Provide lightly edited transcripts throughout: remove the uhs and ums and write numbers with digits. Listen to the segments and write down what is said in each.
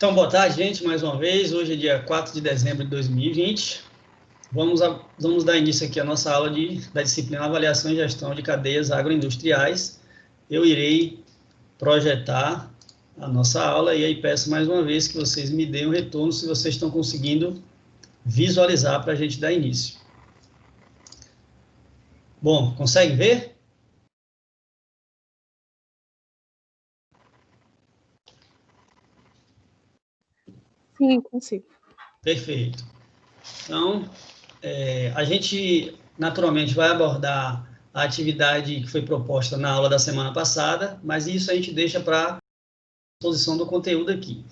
Então, boa tarde, gente, mais uma vez. Hoje é dia 4 de dezembro de 2020. Vamos dar início aqui à nossa aula da disciplina Avaliação e Gestão de Cadeias Agroindustriais. Eu irei projetar a nossa aula e aí peço mais uma vez que vocês me deem um retorno se vocês estão conseguindo visualizar para a gente dar início. Bom, consegue ver? Sim, consigo. Perfeito. Então, a gente naturalmente vai abordar a atividade que foi proposta na aula da semana passada, mas isso a gente deixa para a exposição do conteúdo aqui.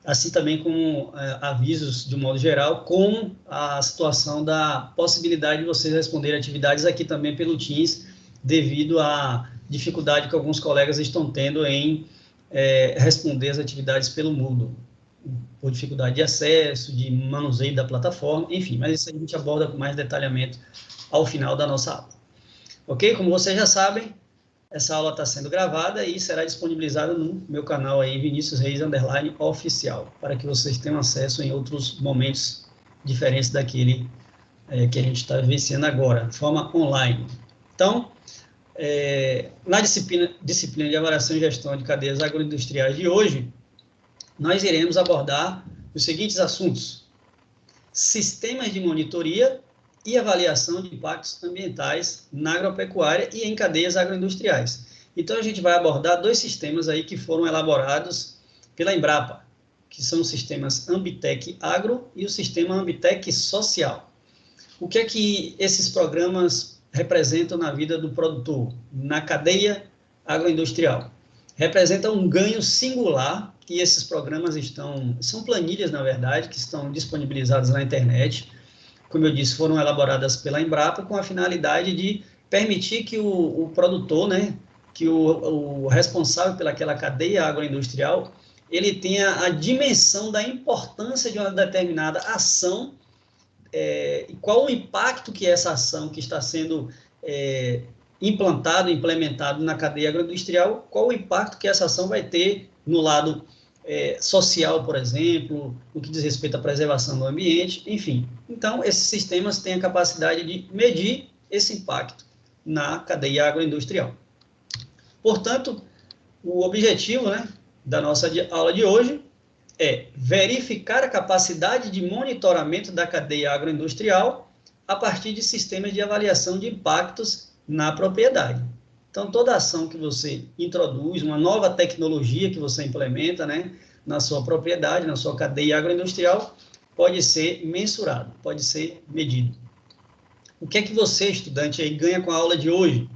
Assim também como avisos de um modo geral, com a situação da possibilidade de vocês responderem atividades aqui também pelo Teams, devido à dificuldade que alguns colegas estão tendo em responder as atividades pelo Moodle, por dificuldade de acesso, de manuseio da plataforma, enfim, mas isso a gente aborda com mais detalhamento ao final da nossa aula. Ok? Como vocês já sabem, essa aula está sendo gravada e será disponibilizada no meu canal aí, Vinícius Reis _oficial, para que vocês tenham acesso em outros momentos diferentes daquele que a gente está vivenciando agora, de forma online. Então, na disciplina de Avaliação e Gestão de Cadeias Agroindustriais de hoje, nós iremos abordar os seguintes assuntos: sistemas de monitoria e avaliação de impactos ambientais na agropecuária e em cadeias agroindustriais. Então, a gente vai abordar dois sistemas aí que foram elaborados pela Embrapa, que são os sistemas Ambitec Agro e o sistema Ambitec Social. O que é que esses programas representam na vida do produtor, na cadeia agroindustrial? Representa um ganho singular, e esses programas são planilhas, na verdade, que estão disponibilizadas na internet. Como eu disse, foram elaboradas pela Embrapa com a finalidade de permitir que o produtor, que o responsável pelaquela cadeia agroindustrial, ele tenha a dimensão da importância de uma determinada ação e qual o impacto que essa ação que está sendo implementado na cadeia agroindustrial, qual o impacto que essa ação vai ter no lado social, por exemplo, no que diz respeito à preservação do ambiente, enfim. Então, esses sistemas têm a capacidade de medir esse impacto na cadeia agroindustrial. Portanto, o objetivo da nossa aula de hoje é verificar a capacidade de monitoramento da cadeia agroindustrial a partir de sistemas de avaliação de impactos na propriedade. Então, toda ação que você introduz, uma nova tecnologia que você implementa, na sua propriedade, na sua cadeia agroindustrial, pode ser mensurado, pode ser medido. O que é que você, estudante, aí, ganha com a aula de hoje?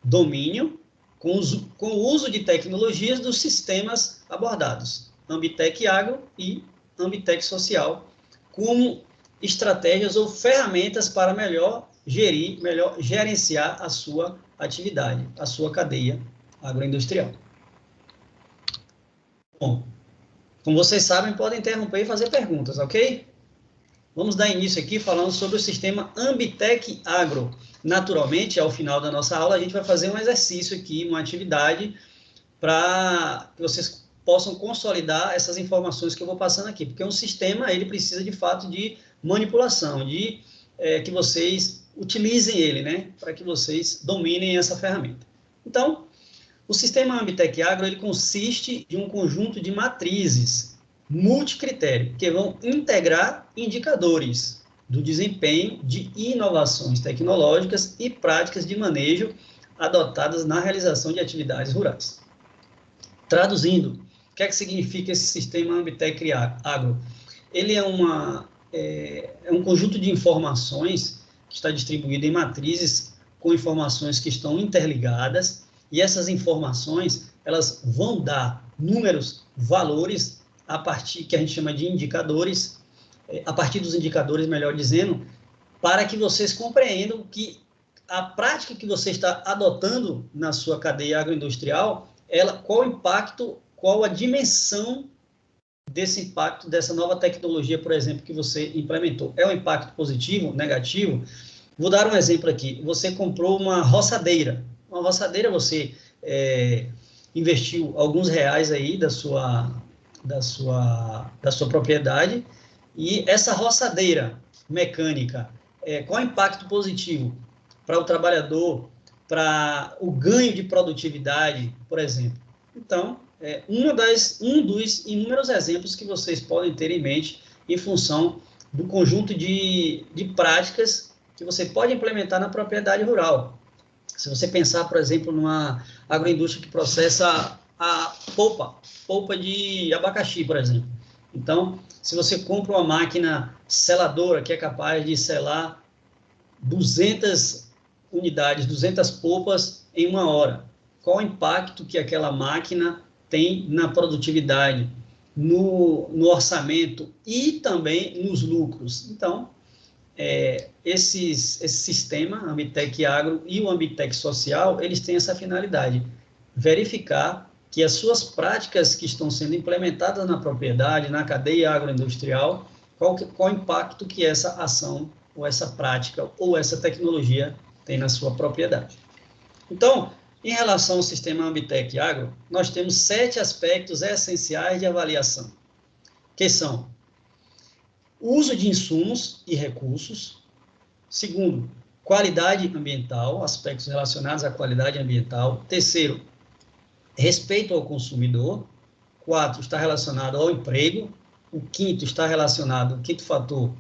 Domínio com o uso de tecnologias dos sistemas abordados, Ambitec Agro e Ambitec Social, como estratégias ou ferramentas para melhor gerenciar a sua atividade, a sua cadeia agroindustrial. Bom, como vocês sabem, podem interromper e fazer perguntas, ok? Vamos dar início aqui falando sobre o sistema Ambitec Agro. Naturalmente, ao final da nossa aula, a gente vai fazer um exercício aqui, uma atividade, para que vocês possam consolidar essas informações que eu vou passando aqui, porque um sistema, ele precisa, de fato, de manipulação, de que vocês utilizem ele, para que vocês dominem essa ferramenta. Então, o sistema Ambitec Agro, ele consiste de um conjunto de matrizes multicritério, que vão integrar indicadores do desempenho de inovações tecnológicas e práticas de manejo adotadas na realização de atividades rurais. Traduzindo, o que é que significa esse sistema Ambitec Agro? Ele é um conjunto de informações que está distribuído em matrizes com informações que estão interligadas, e essas informações, elas vão dar números, valores, a partir que a gente chama de indicadores, a partir dos indicadores, melhor dizendo, para que vocês compreendam que a prática que você está adotando na sua cadeia agroindustrial, qual o impacto, qual a dimensão desse impacto, dessa nova tecnologia, por exemplo, que você implementou. É um impacto positivo, negativo? Vou dar um exemplo aqui. Você comprou uma roçadeira. Uma roçadeira, você investiu alguns reais aí da sua da sua propriedade. E essa roçadeira mecânica, qual é o impacto positivo para o trabalhador, para o ganho de produtividade, por exemplo? Então, um dos inúmeros exemplos que vocês podem ter em mente em função do conjunto de práticas que você pode implementar na propriedade rural. Se você pensar, por exemplo, numa agroindústria que processa a polpa de abacaxi, por exemplo. Então, se você compra uma máquina seladora que é capaz de selar 200 unidades, 200 polpas em 1 hora, qual o impacto que aquela máquina tem na produtividade, no orçamento e também nos lucros? Então, esse sistema, Ambitec Agro e o Ambitec Social, eles têm essa finalidade, verificar que as suas práticas que estão sendo implementadas na propriedade, na cadeia agroindustrial, qual o impacto que essa ação, ou essa prática, ou essa tecnologia tem na sua propriedade. Então, em relação ao sistema Ambitec Agro, nós temos 7 aspectos essenciais de avaliação, que são uso de insumos e recursos. Segundo, qualidade ambiental, aspectos relacionados à qualidade ambiental. Terceiro, respeito ao consumidor. 4, está relacionado ao emprego. O quinto fator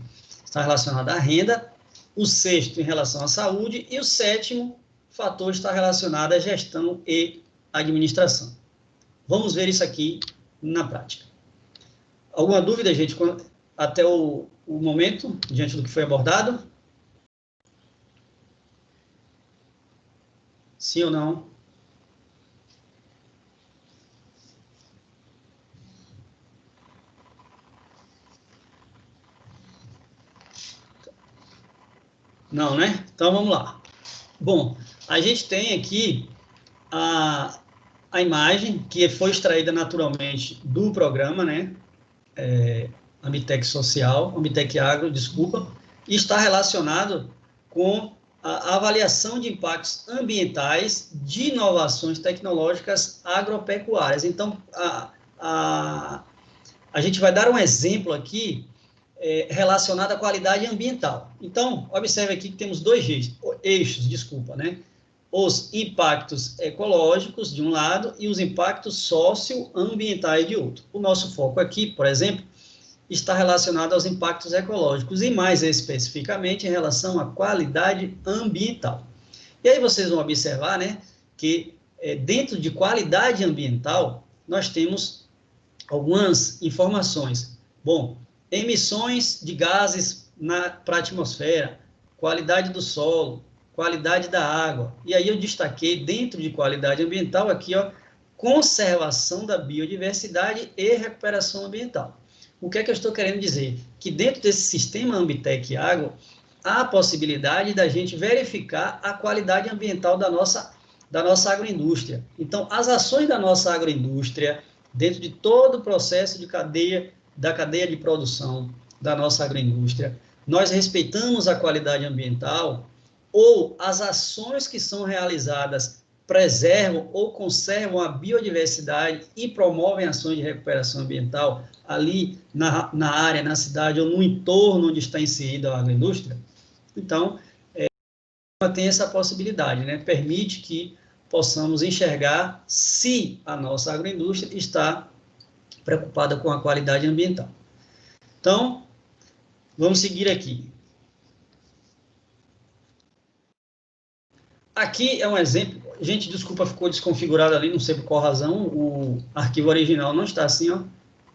está relacionado à renda. O 6º, em relação à saúde. E o 7º fator está relacionado à gestão e administração. Vamos ver isso aqui na prática. Alguma dúvida, gente, até o momento, diante do que foi abordado? Sim ou não? Não, né? Então, vamos lá. Bom, a gente tem aqui a imagem que foi extraída naturalmente do programa, né? Ambitec Social, Ambitec Agro, desculpa, e está relacionado com a avaliação de impactos ambientais de inovações tecnológicas agropecuárias. Então, a gente vai dar um exemplo aqui relacionado à qualidade ambiental. Então, observe aqui que temos 2 eixos, né? Os impactos ecológicos de um lado e os impactos socioambientais de outro. O nosso foco aqui, por exemplo, está relacionado aos impactos ecológicos e mais especificamente em relação à qualidade ambiental. E aí vocês vão observar, né, que dentro de qualidade ambiental nós temos algumas informações. Bom, emissões de gases para a atmosfera, qualidade do solo, qualidade da água. E aí eu destaquei dentro de qualidade ambiental aqui, ó, conservação da biodiversidade e recuperação ambiental. O que é que eu estou querendo dizer? Que dentro desse sistema Ambitec Agro, há a possibilidade da gente verificar a qualidade ambiental da nossa agroindústria. Então, as ações da nossa agroindústria, dentro de todo o processo da cadeia de produção da nossa agroindústria, nós respeitamos a qualidade ambiental, ou as ações que são realizadas preservam ou conservam a biodiversidade e promovem ações de recuperação ambiental ali na área, na cidade ou no entorno onde está inserida a agroindústria. Então, tem essa possibilidade, né? Permite que possamos enxergar se a nossa agroindústria está preocupada com a qualidade ambiental. Então, vamos seguir aqui. Aqui é um exemplo. Gente, desculpa, ficou desconfigurado ali, não sei por qual razão, o arquivo original não está assim, ó.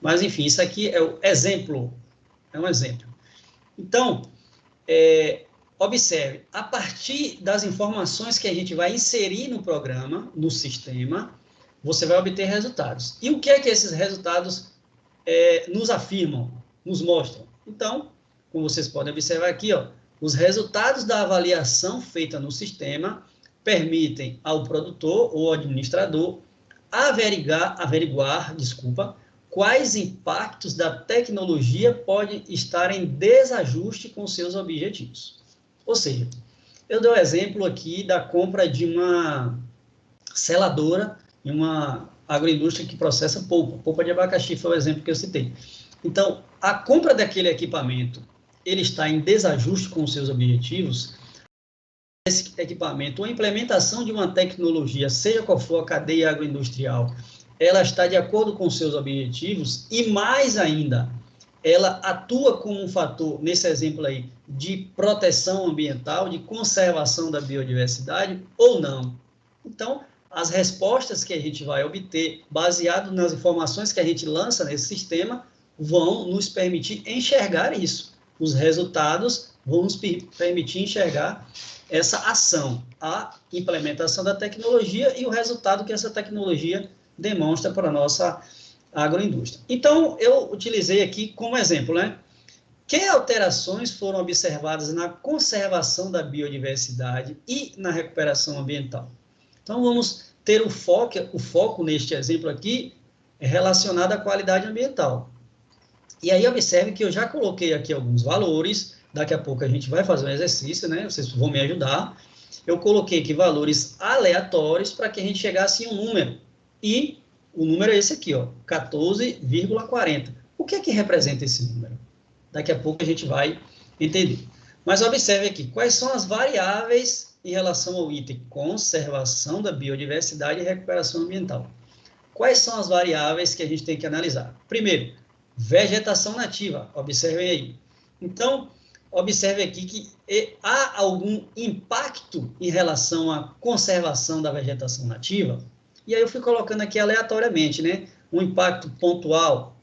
Mas, enfim, isso aqui é o exemplo. É um exemplo. Então, observe, a partir das informações que a gente vai inserir no programa, no sistema, você vai obter resultados. E o que é que esses resultados nos afirmam, nos mostram? Então, como vocês podem observar aqui, ó, os resultados da avaliação feita no sistema permitem ao produtor ou administrador averiguar, quais impactos da tecnologia podem estar em desajuste com seus objetivos. Ou seja, eu dou o exemplo aqui da compra de uma seladora em uma agroindústria que processa polpa de abacaxi foi o exemplo que eu citei. Então, a compra daquele equipamento, ele está em desajuste com os seus objetivos. Esse equipamento, a implementação de uma tecnologia, seja qual for a cadeia agroindustrial, ela está de acordo com os seus objetivos e, mais ainda, ela atua como um fator, nesse exemplo aí, de proteção ambiental, de conservação da biodiversidade ou não. Então, as respostas que a gente vai obter, baseado nas informações que a gente lança nesse sistema, vão nos permitir enxergar isso. Os resultados vão nos permitir enxergar essa ação, a implementação da tecnologia e o resultado que essa tecnologia demonstra para a nossa agroindústria. Então, eu utilizei aqui como exemplo, né? Que alterações foram observadas na conservação da biodiversidade e na recuperação ambiental? Então, vamos ter o foco neste exemplo aqui relacionado à qualidade ambiental. E aí, observe que eu já coloquei aqui alguns valores, daqui a pouco a gente vai fazer um exercício, né? Vocês vão me ajudar. Eu coloquei aqui valores aleatórios para que a gente chegasse em um número. E o número é esse aqui, ó, 14,40. O que é que representa esse número? Daqui a pouco a gente vai entender. Mas observe aqui, quais são as variáveis em relação ao item conservação da biodiversidade e recuperação ambiental. Quais são as variáveis que a gente tem que analisar? Primeiro, vegetação nativa, observem aí. Então, observe aqui que há algum impacto em relação à conservação da vegetação nativa? E aí eu fui colocando aqui aleatoriamente, né? Um impacto pontual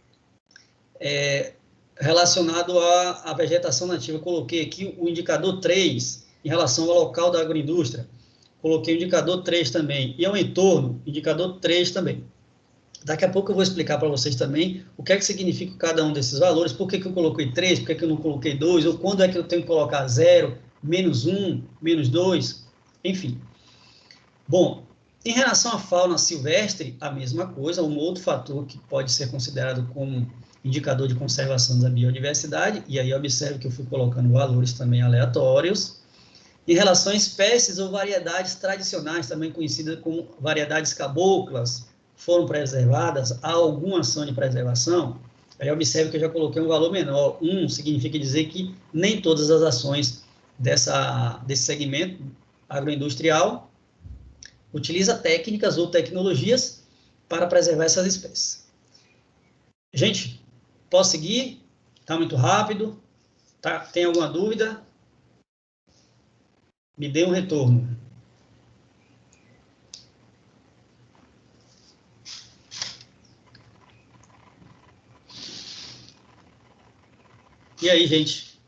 relacionado à vegetação nativa. Eu coloquei aqui o indicador 3, em relação ao local da agroindústria. Coloquei o indicador 3 também. E ao entorno, indicador 3 também. Daqui a pouco eu vou explicar para vocês também o que é que significa cada um desses valores, por que eu coloquei 3, por que eu não coloquei 2, ou quando é que eu tenho que colocar 0, menos 1, menos 2, enfim. Bom, em relação à fauna silvestre, a mesma coisa, um outro fator que pode ser considerado como indicador de conservação da biodiversidade, e aí observe que eu fui colocando valores também aleatórios. Em relação a espécies ou variedades tradicionais, também conhecidas como variedades caboclas, foram preservadas, há alguma ação de preservação, aí observe que eu já coloquei um valor menor. 1 significa dizer que nem todas as ações desse segmento agroindustrial utiliza técnicas ou tecnologias para preservar essas espécies. Gente, posso seguir? Está muito rápido? Tá? Tem alguma dúvida? Me dê um retorno. E aí, gente?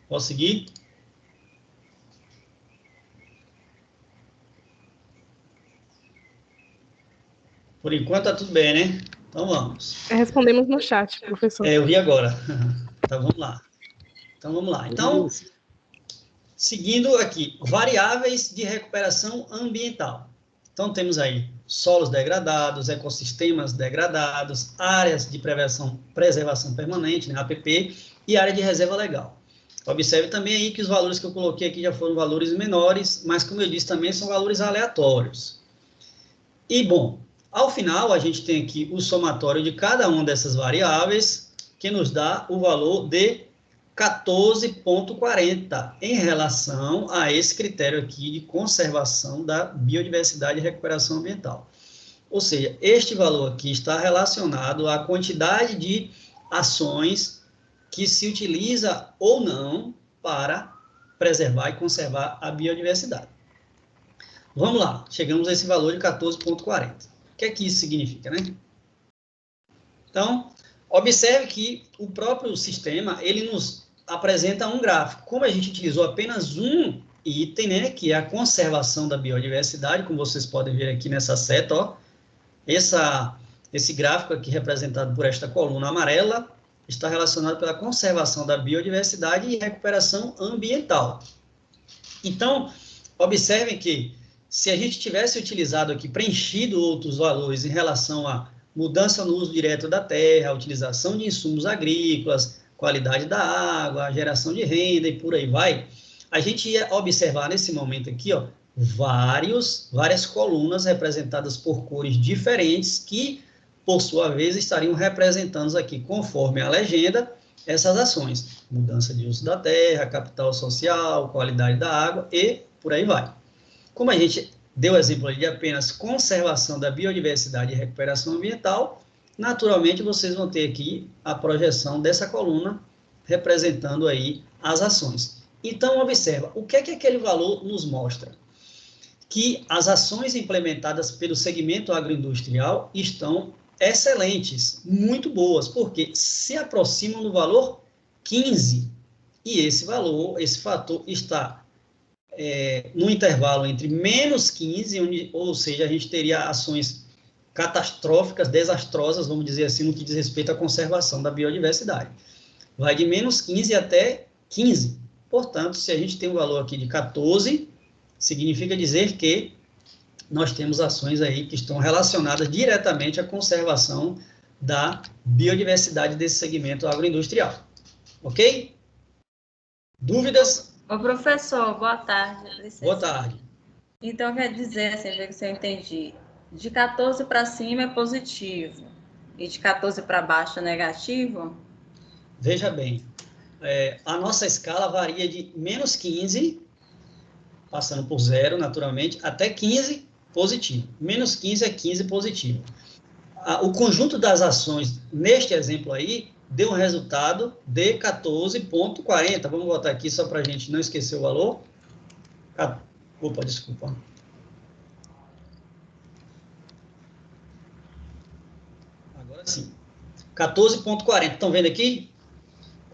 Posso seguir? Por enquanto tá tudo bem, né? Então vamos. Respondemos no chat, professor. Eu vi agora. Então vamos lá. Então, seguindo aqui, variáveis de recuperação ambiental. Então temos aí solos degradados, ecossistemas degradados, áreas de preservação permanente, né, APP, e área de reserva legal. Observe também aí que os valores que eu coloquei aqui já foram valores menores, mas como eu disse também são valores aleatórios. E bom, ao final a gente tem aqui o somatório de cada uma dessas variáveis, que nos dá o valor de 14,40 em relação a esse critério aqui de conservação da biodiversidade e recuperação ambiental. Ou seja, este valor aqui está relacionado à quantidade de ações que se utiliza ou não para preservar e conservar a biodiversidade. Vamos lá, chegamos a esse valor de 14,40. O que é que isso significa, né? Então, observe que o próprio sistema, ele nos apresenta um gráfico. Como a gente utilizou apenas um item, né, que é a conservação da biodiversidade, como vocês podem ver aqui nessa seta, ó, esse gráfico aqui representado por esta coluna amarela está relacionado pela conservação da biodiversidade e recuperação ambiental. Então, observem que se a gente tivesse utilizado aqui, preenchido outros valores em relação à mudança no uso direto da terra, a utilização de insumos agrícolas, qualidade da água, a geração de renda e por aí vai, a gente ia observar nesse momento aqui, ó, várias colunas representadas por cores diferentes que, por sua vez, estariam representando aqui, conforme a legenda, essas ações. Mudança de uso da terra, capital social, qualidade da água e por aí vai. Como a gente deu exemplo de apenas conservação da biodiversidade e recuperação ambiental, naturalmente vocês vão ter aqui a projeção dessa coluna representando aí as ações. Então, observa, o que é que aquele valor nos mostra? Que as ações implementadas pelo segmento agroindustrial estão excelentes, muito boas, porque se aproximam do valor 15, e esse valor, esse fator está no intervalo entre menos 15, ou seja, a gente teria ações catastróficas, desastrosas, vamos dizer assim, no que diz respeito à conservação da biodiversidade. Vai de menos 15 até 15. Portanto, se a gente tem um valor aqui de 14, significa dizer que nós temos ações aí que estão relacionadas diretamente à conservação da biodiversidade desse segmento agroindustrial. Ok? Dúvidas? Ô, professor, boa tarde. Licença. Boa tarde. Então, quer dizer, assim, ver se eu entendi, de 14 para cima é positivo e de 14 para baixo é negativo? Veja bem, a nossa escala varia de menos 15, passando por 0, naturalmente, até 15 positivo. Menos 15 é 15 positivo. O conjunto das ações, neste exemplo aí, deu um resultado de 14,40. Vamos botar aqui só para a gente não esquecer o valor. Opa, desculpa. Agora sim. 14,40. Estão vendo aqui?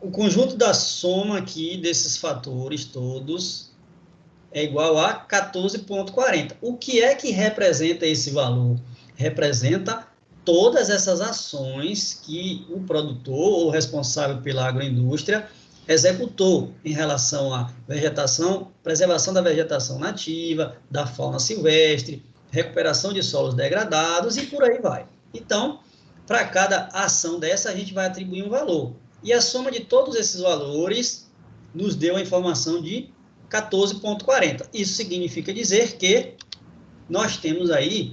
O conjunto da soma aqui desses fatores todos é igual a 14,40. O que é que representa esse valor? Representa todas essas ações que o produtor ou responsável pela agroindústria executou em relação à vegetação, preservação da vegetação nativa, da fauna silvestre, recuperação de solos degradados e por aí vai. Então, para cada ação dessa, a gente vai atribuir um valor. E a soma de todos esses valores nos deu a informação de 14,40. Isso significa dizer que nós temos aí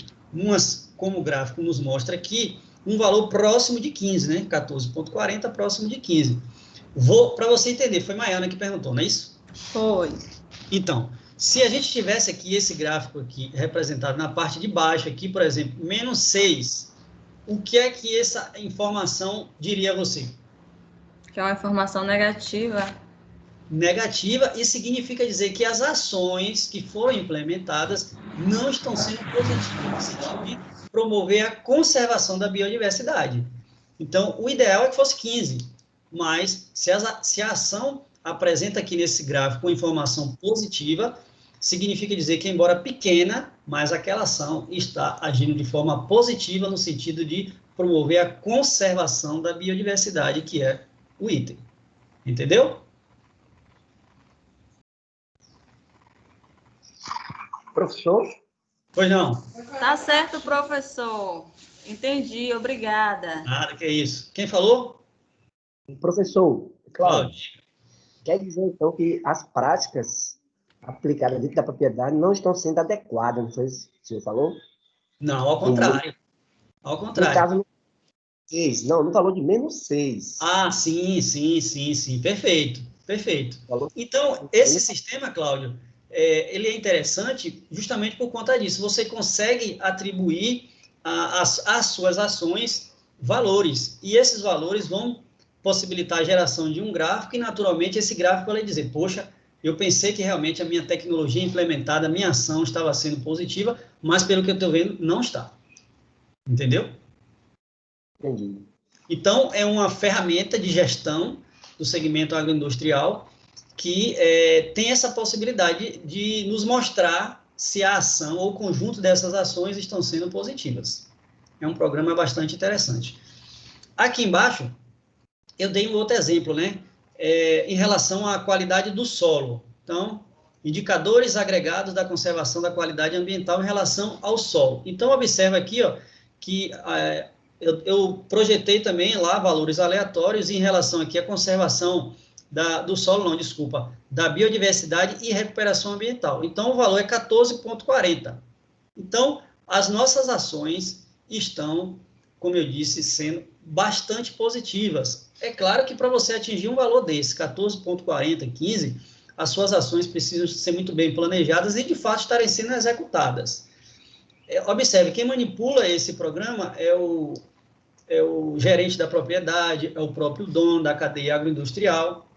como o gráfico nos mostra aqui, um valor próximo de 15, né? 14,40 próximo de 15. Para você entender, foi Maiana que perguntou, não é isso? Foi. Então, se a gente tivesse aqui esse gráfico aqui representado na parte de baixo aqui, por exemplo, menos 6, o que é que essa informação diria a você? Que é uma informação negativa. Negativa, e significa dizer que as ações que foram implementadas não estão sendo positivas no sentido de promover a conservação da biodiversidade. Então, o ideal é que fosse 15, mas se a ação apresenta aqui nesse gráfico uma informação positiva, significa dizer que, embora pequena, mas aquela ação está agindo de forma positiva no sentido de promover a conservação da biodiversidade, que é o item. Entendeu? Professor? Pois não. Tá certo, professor. Entendi, obrigada. Nada, que é isso. Quem falou? Professor, Cláudio, Cláudio. quer dizer, então, que as práticas aplicadas dentro da propriedade não estão sendo adequadas, não foi isso que o senhor falou? Não, ao contrário. Ao No contrário. caso, 6. Não falou de menos 6. Ah, sim. Perfeito. Falou. Então, esse sistema, Cláudio, ele é interessante justamente por conta disso. Você consegue atribuir às suas ações valores, e esses valores vão possibilitar a geração de um gráfico, e naturalmente esse gráfico vai dizer, poxa, eu pensei que realmente a minha tecnologia implementada, a minha ação estava sendo positiva, mas pelo que eu estou vendo, não está. Entendeu? Entendi. Então, é uma ferramenta de gestão do segmento agroindustrial que tem essa possibilidade de nos mostrar se a ação ou o conjunto dessas ações estão sendo positivas. É um programa bastante interessante. Aqui embaixo, eu dei um outro exemplo, né? Em relação à qualidade do solo. Então, indicadores agregados da conservação da qualidade ambiental em relação ao solo. Então, observa aqui, ó, que eu projetei também lá valores aleatórios em relação aqui à conservação do solo, não, desculpa, da biodiversidade e recuperação ambiental. Então, o valor é 14,40. Então, as nossas ações estão, como eu disse, sendo bastante positivas. É claro que para você atingir um valor desse, 14,40, 15, as suas ações precisam ser muito bem planejadas e, de fato, estarem sendo executadas. Observe, quem manipula esse programa é o gerente da propriedade, é o próprio dono da cadeia agroindustrial.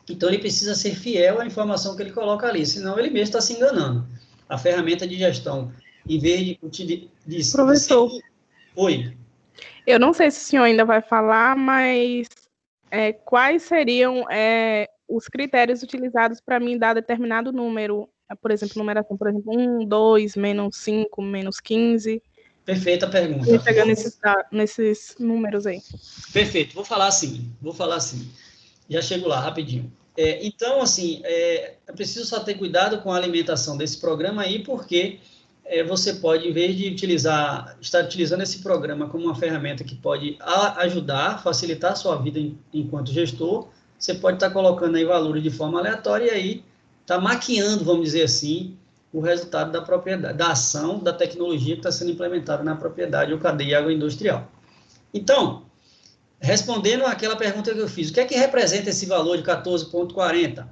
Então, ele precisa ser fiel à informação que ele coloca ali, senão ele mesmo está se enganando. A ferramenta de gestão, em vez de utilizar... Professor. Oi. Eu não sei se o senhor ainda vai falar, mas quais seriam os critérios utilizados para mim dar determinado número? Por exemplo, numeração, por exemplo, 1, 2, menos 5, menos 15. Perfeita pergunta. Pegando nesses números aí. Perfeito, vou falar assim. Já chego lá, rapidinho. Então, assim, é preciso só ter cuidado com a alimentação desse programa aí, porque você pode, em vez de estar utilizando esse programa como uma ferramenta que pode ajudar, facilitar a sua vida enquanto gestor, você pode estar colocando aí valores de forma aleatória e aí está maquiando, vamos dizer assim, o resultado da propriedade, da ação, da tecnologia que está sendo implementada na propriedade ou cadeia agroindustrial. Então, respondendo àquela pergunta que eu fiz, o que é que representa esse valor de 14,40?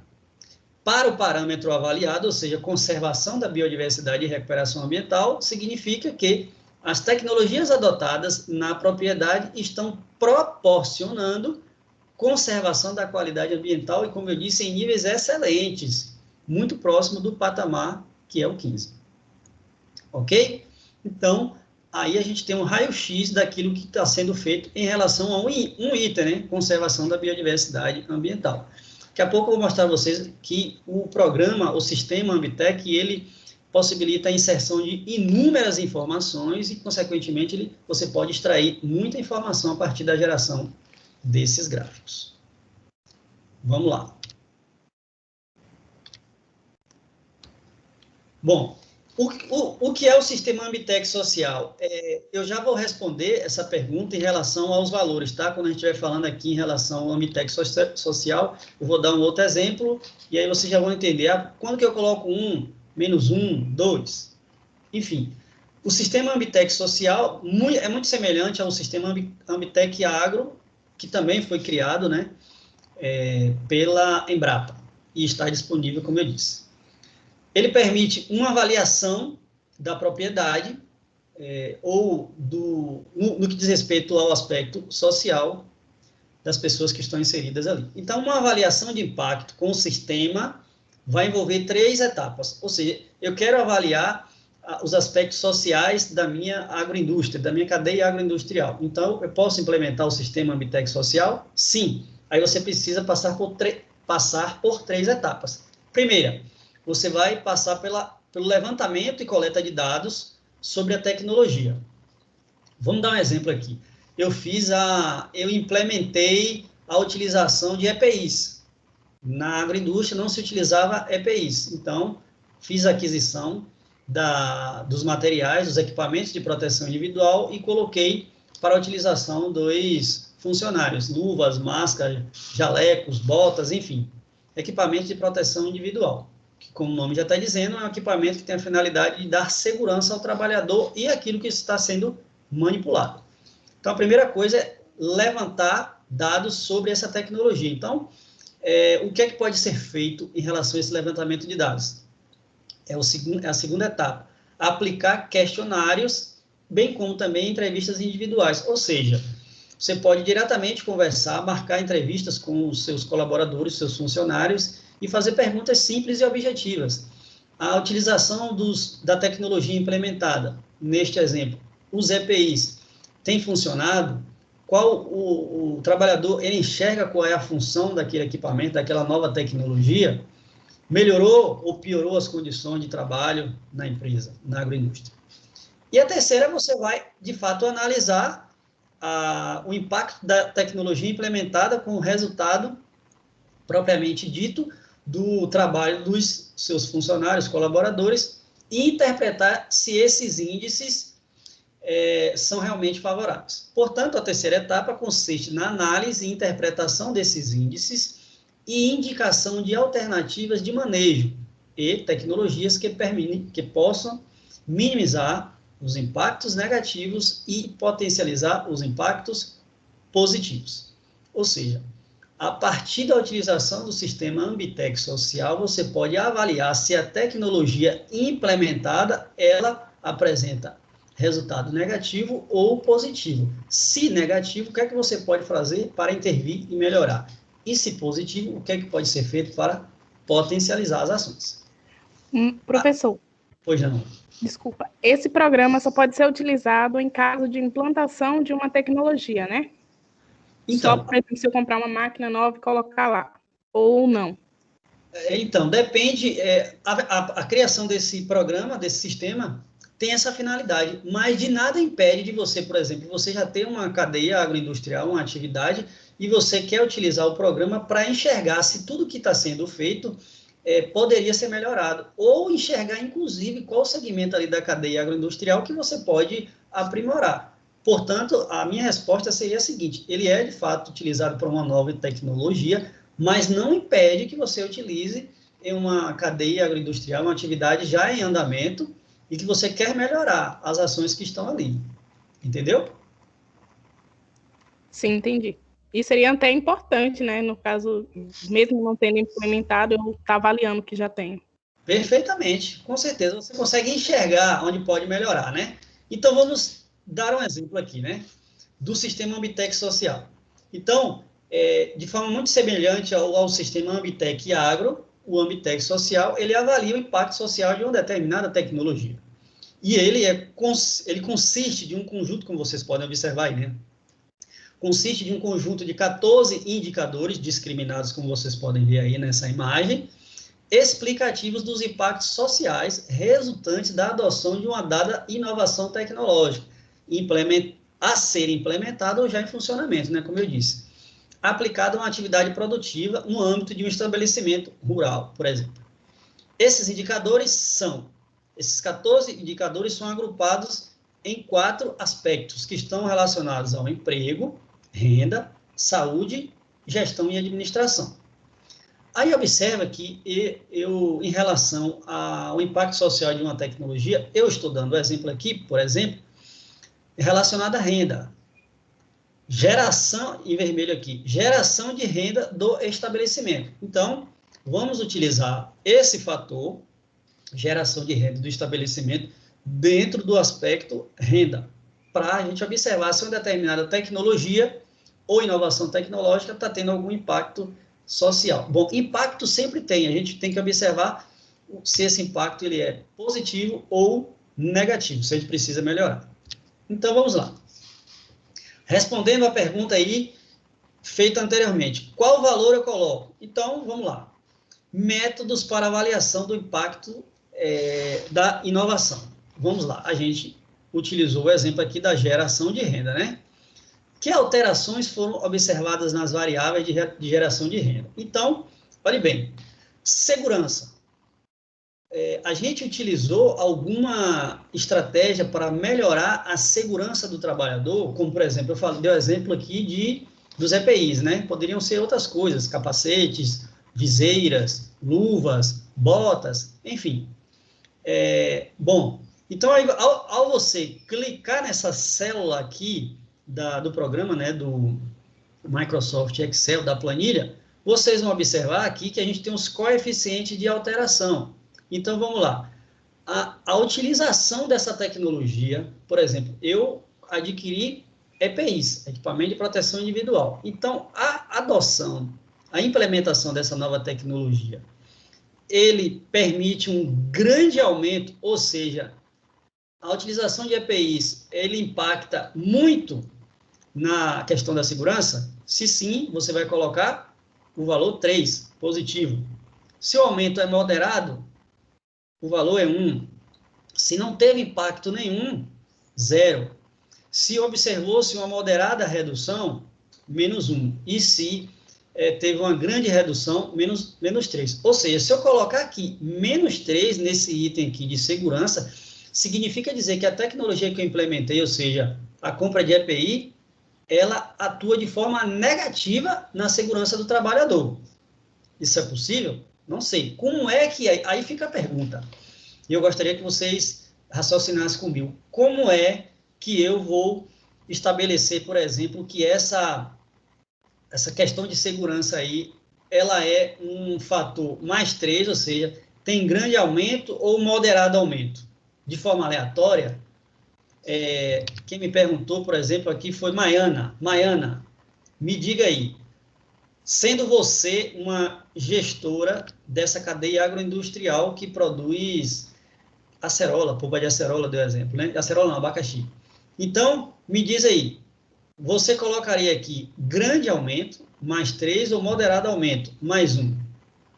Para o parâmetro avaliado, ou seja, conservação da biodiversidade e recuperação ambiental, significa que as tecnologias adotadas na propriedade estão proporcionando conservação da qualidade ambiental e, como eu disse, em níveis excelentes, muito próximo do patamar que é o 15. Ok? Então, aí a gente tem um raio-x daquilo que está sendo feito em relação a um item, né? Conservação da biodiversidade ambiental. Daqui a pouco eu vou mostrar a vocês que o programa, o sistema Ambitec, ele possibilita a inserção de inúmeras informações e, consequentemente, você pode extrair muita informação a partir da geração desses gráficos. Vamos lá. Bom, o que é o sistema Ambitec social? Eu já vou responder essa pergunta em relação aos valores, tá? Quando a gente estiver falando aqui em relação ao Ambitec social, eu vou dar um outro exemplo, e aí vocês já vão entender quando que eu coloco 1, menos 1, 2, enfim. O sistema Ambitec social é muito semelhante ao sistema Ambitec agro, que também foi criado, né, pela Embrapa, e está disponível, como eu disse. Ele permite uma avaliação da propriedade, no que diz respeito ao aspecto social das pessoas que estão inseridas ali. Então, uma avaliação de impacto com o sistema vai envolver 3 etapas, ou seja, eu quero avaliar os aspectos sociais da minha agroindústria, da minha cadeia agroindustrial. Então, eu posso implementar o sistema Ambitec social? Sim. Aí você precisa passar por 3 etapas. Primeira, você vai passar pelo levantamento e coleta de dados sobre a tecnologia. Vamos dar um exemplo aqui. Eu implementei a utilização de EPIs. Na agroindústria não se utilizava EPIs. Então, fiz a aquisição dos materiais, dos equipamentos de proteção individual e coloquei para a utilização dos funcionários, luvas, máscaras, jalecos, botas, enfim, equipamentos de proteção individual. Que, como o nome já está dizendo, é um equipamento que tem a finalidade de dar segurança ao trabalhador e aquilo que está sendo manipulado. Então, a primeira coisa é levantar dados sobre essa tecnologia. Então, o que é que pode ser feito em relação a esse levantamento de dados? É a segunda etapa. Aplicar questionários, bem como também entrevistas individuais. Ou seja, você pode diretamente conversar, marcar entrevistas com os seus colaboradores, seus funcionários, e fazer perguntas simples e objetivas. A utilização da tecnologia implementada, neste exemplo, os EPIs, tem funcionado? Qual o trabalhador, ele enxerga qual é a função daquele equipamento, daquela nova tecnologia? Melhorou ou piorou as condições de trabalho na empresa, na agroindústria? E a terceira, você vai, de fato, analisar o impacto da tecnologia implementada com o resultado propriamente dito do trabalho dos seus funcionários, colaboradores, e interpretar se esses índices são realmente favoráveis. Portanto, a terceira etapa consiste na análise e interpretação desses índices e indicação de alternativas de manejo e tecnologias que possam minimizar os impactos negativos e potencializar os impactos positivos. Ou seja, a partir da utilização do sistema Ambitec social, você pode avaliar se a tecnologia implementada, ela apresenta resultado negativo ou positivo. Se negativo, o que é que você pode fazer para intervir e melhorar? E se positivo, o que é que pode ser feito para potencializar as ações? Professor, Pois não. desculpa, esse programa só pode ser utilizado em caso de implantação de uma tecnologia, né? Só, Então, por exemplo, se eu comprar uma máquina nova e colocar lá, ou não? Então, depende, a criação desse programa, desse sistema, tem essa finalidade, mas de nada impede de você, por exemplo, você já ter uma cadeia agroindustrial, uma atividade, e você quer utilizar o programa para enxergar se tudo que está sendo feito poderia ser melhorado, ou enxergar, inclusive, qual segmento ali da cadeia agroindustrial que você pode aprimorar. Portanto, a minha resposta seria a seguinte: ele é, de fato, utilizado por uma nova tecnologia, mas não impede que você utilize em uma cadeia agroindustrial, uma atividade já em andamento, e que você quer melhorar as ações que estão ali. Entendeu? Sim, entendi. E seria até importante, né? No caso, mesmo não tendo implementado, eu estar avaliando o que já tem. Perfeitamente, com certeza. Você consegue enxergar onde pode melhorar, né? Então, vamos dar um exemplo aqui, né? Do sistema Ambitec social. Então, de forma muito semelhante ao sistema Ambitec Agro, o Ambitec social, ele avalia o impacto social de uma determinada tecnologia. E ele consiste de um conjunto, como vocês podem observar aí, né? Consiste de um conjunto de 14 indicadores discriminados, como vocês podem ver aí nessa imagem, explicativos dos impactos sociais resultantes da adoção de uma dada inovação tecnológica, a ser implementada ou já em funcionamento, né, como eu disse, aplicada a uma atividade produtiva no âmbito de um estabelecimento rural, por exemplo. Esses 14 indicadores são agrupados em 4 aspectos que estão relacionados ao emprego, renda, saúde, gestão e administração. Aí observa que em relação ao impacto social de uma tecnologia, eu estou dando o exemplo aqui, por exemplo, relacionado à renda. Geração, em vermelho aqui, geração de renda do estabelecimento. Então, vamos utilizar esse fator, geração de renda do estabelecimento, dentro do aspecto renda, para a gente observar se uma determinada tecnologia ou inovação tecnológica está tendo algum impacto social. Bom, impacto sempre tem, a gente tem que observar se esse impacto ele é positivo ou negativo, se a gente precisa melhorar. Então, vamos lá. Respondendo a pergunta aí, feita anteriormente, qual valor eu coloco? Então, vamos lá. Métodos para avaliação do impacto da inovação. Vamos lá, a gente utilizou o exemplo aqui da geração de renda, né? Que alterações foram observadas nas variáveis de geração de renda? Então, olhe bem, segurança. A gente utilizou alguma estratégia para melhorar a segurança do trabalhador, como, por exemplo, dei o exemplo aqui dos EPIs, né? Poderiam ser outras coisas, capacetes, viseiras, luvas, botas, enfim. Bom, então, ao você clicar nessa célula aqui, do programa, né, do Microsoft Excel, da planilha, vocês vão observar aqui que a gente tem os coeficientes de alteração. Então, vamos lá. A utilização dessa tecnologia, por exemplo, eu adquiri EPIs, equipamento de proteção individual. Então, a adoção, a implementação dessa nova tecnologia, ele permite um grande aumento, ou seja, a utilização de EPIs, ele impacta muito na questão da segurança? Se sim, você vai colocar o valor 3, positivo. Se o aumento é moderado, o valor é 1. Se não teve impacto nenhum, 0. Se observou-se uma moderada redução, menos 1. E se teve uma grande redução, menos 3. Ou seja, se eu colocar aqui menos 3 nesse item aqui de segurança, significa dizer que a tecnologia que eu implementei, ou seja, a compra de EPI, ela atua de forma negativa na segurança do trabalhador. Isso é possível? Não sei. Como é que... Aí fica a pergunta. E eu gostaria que vocês raciocinassem comigo. Como é que eu vou estabelecer, por exemplo, que essa questão de segurança aí, ela é um fator mais 3, ou seja, tem grande aumento ou moderado aumento? De forma aleatória, quem me perguntou, por exemplo, aqui foi Maiana. Maiana, me diga aí, sendo você uma gestora dessa cadeia agroindustrial que produz acerola, polpa de acerola, deu exemplo, né? Acerola não, abacaxi. Então, me diz aí, você colocaria aqui grande aumento, mais 3, ou moderado aumento, mais 1?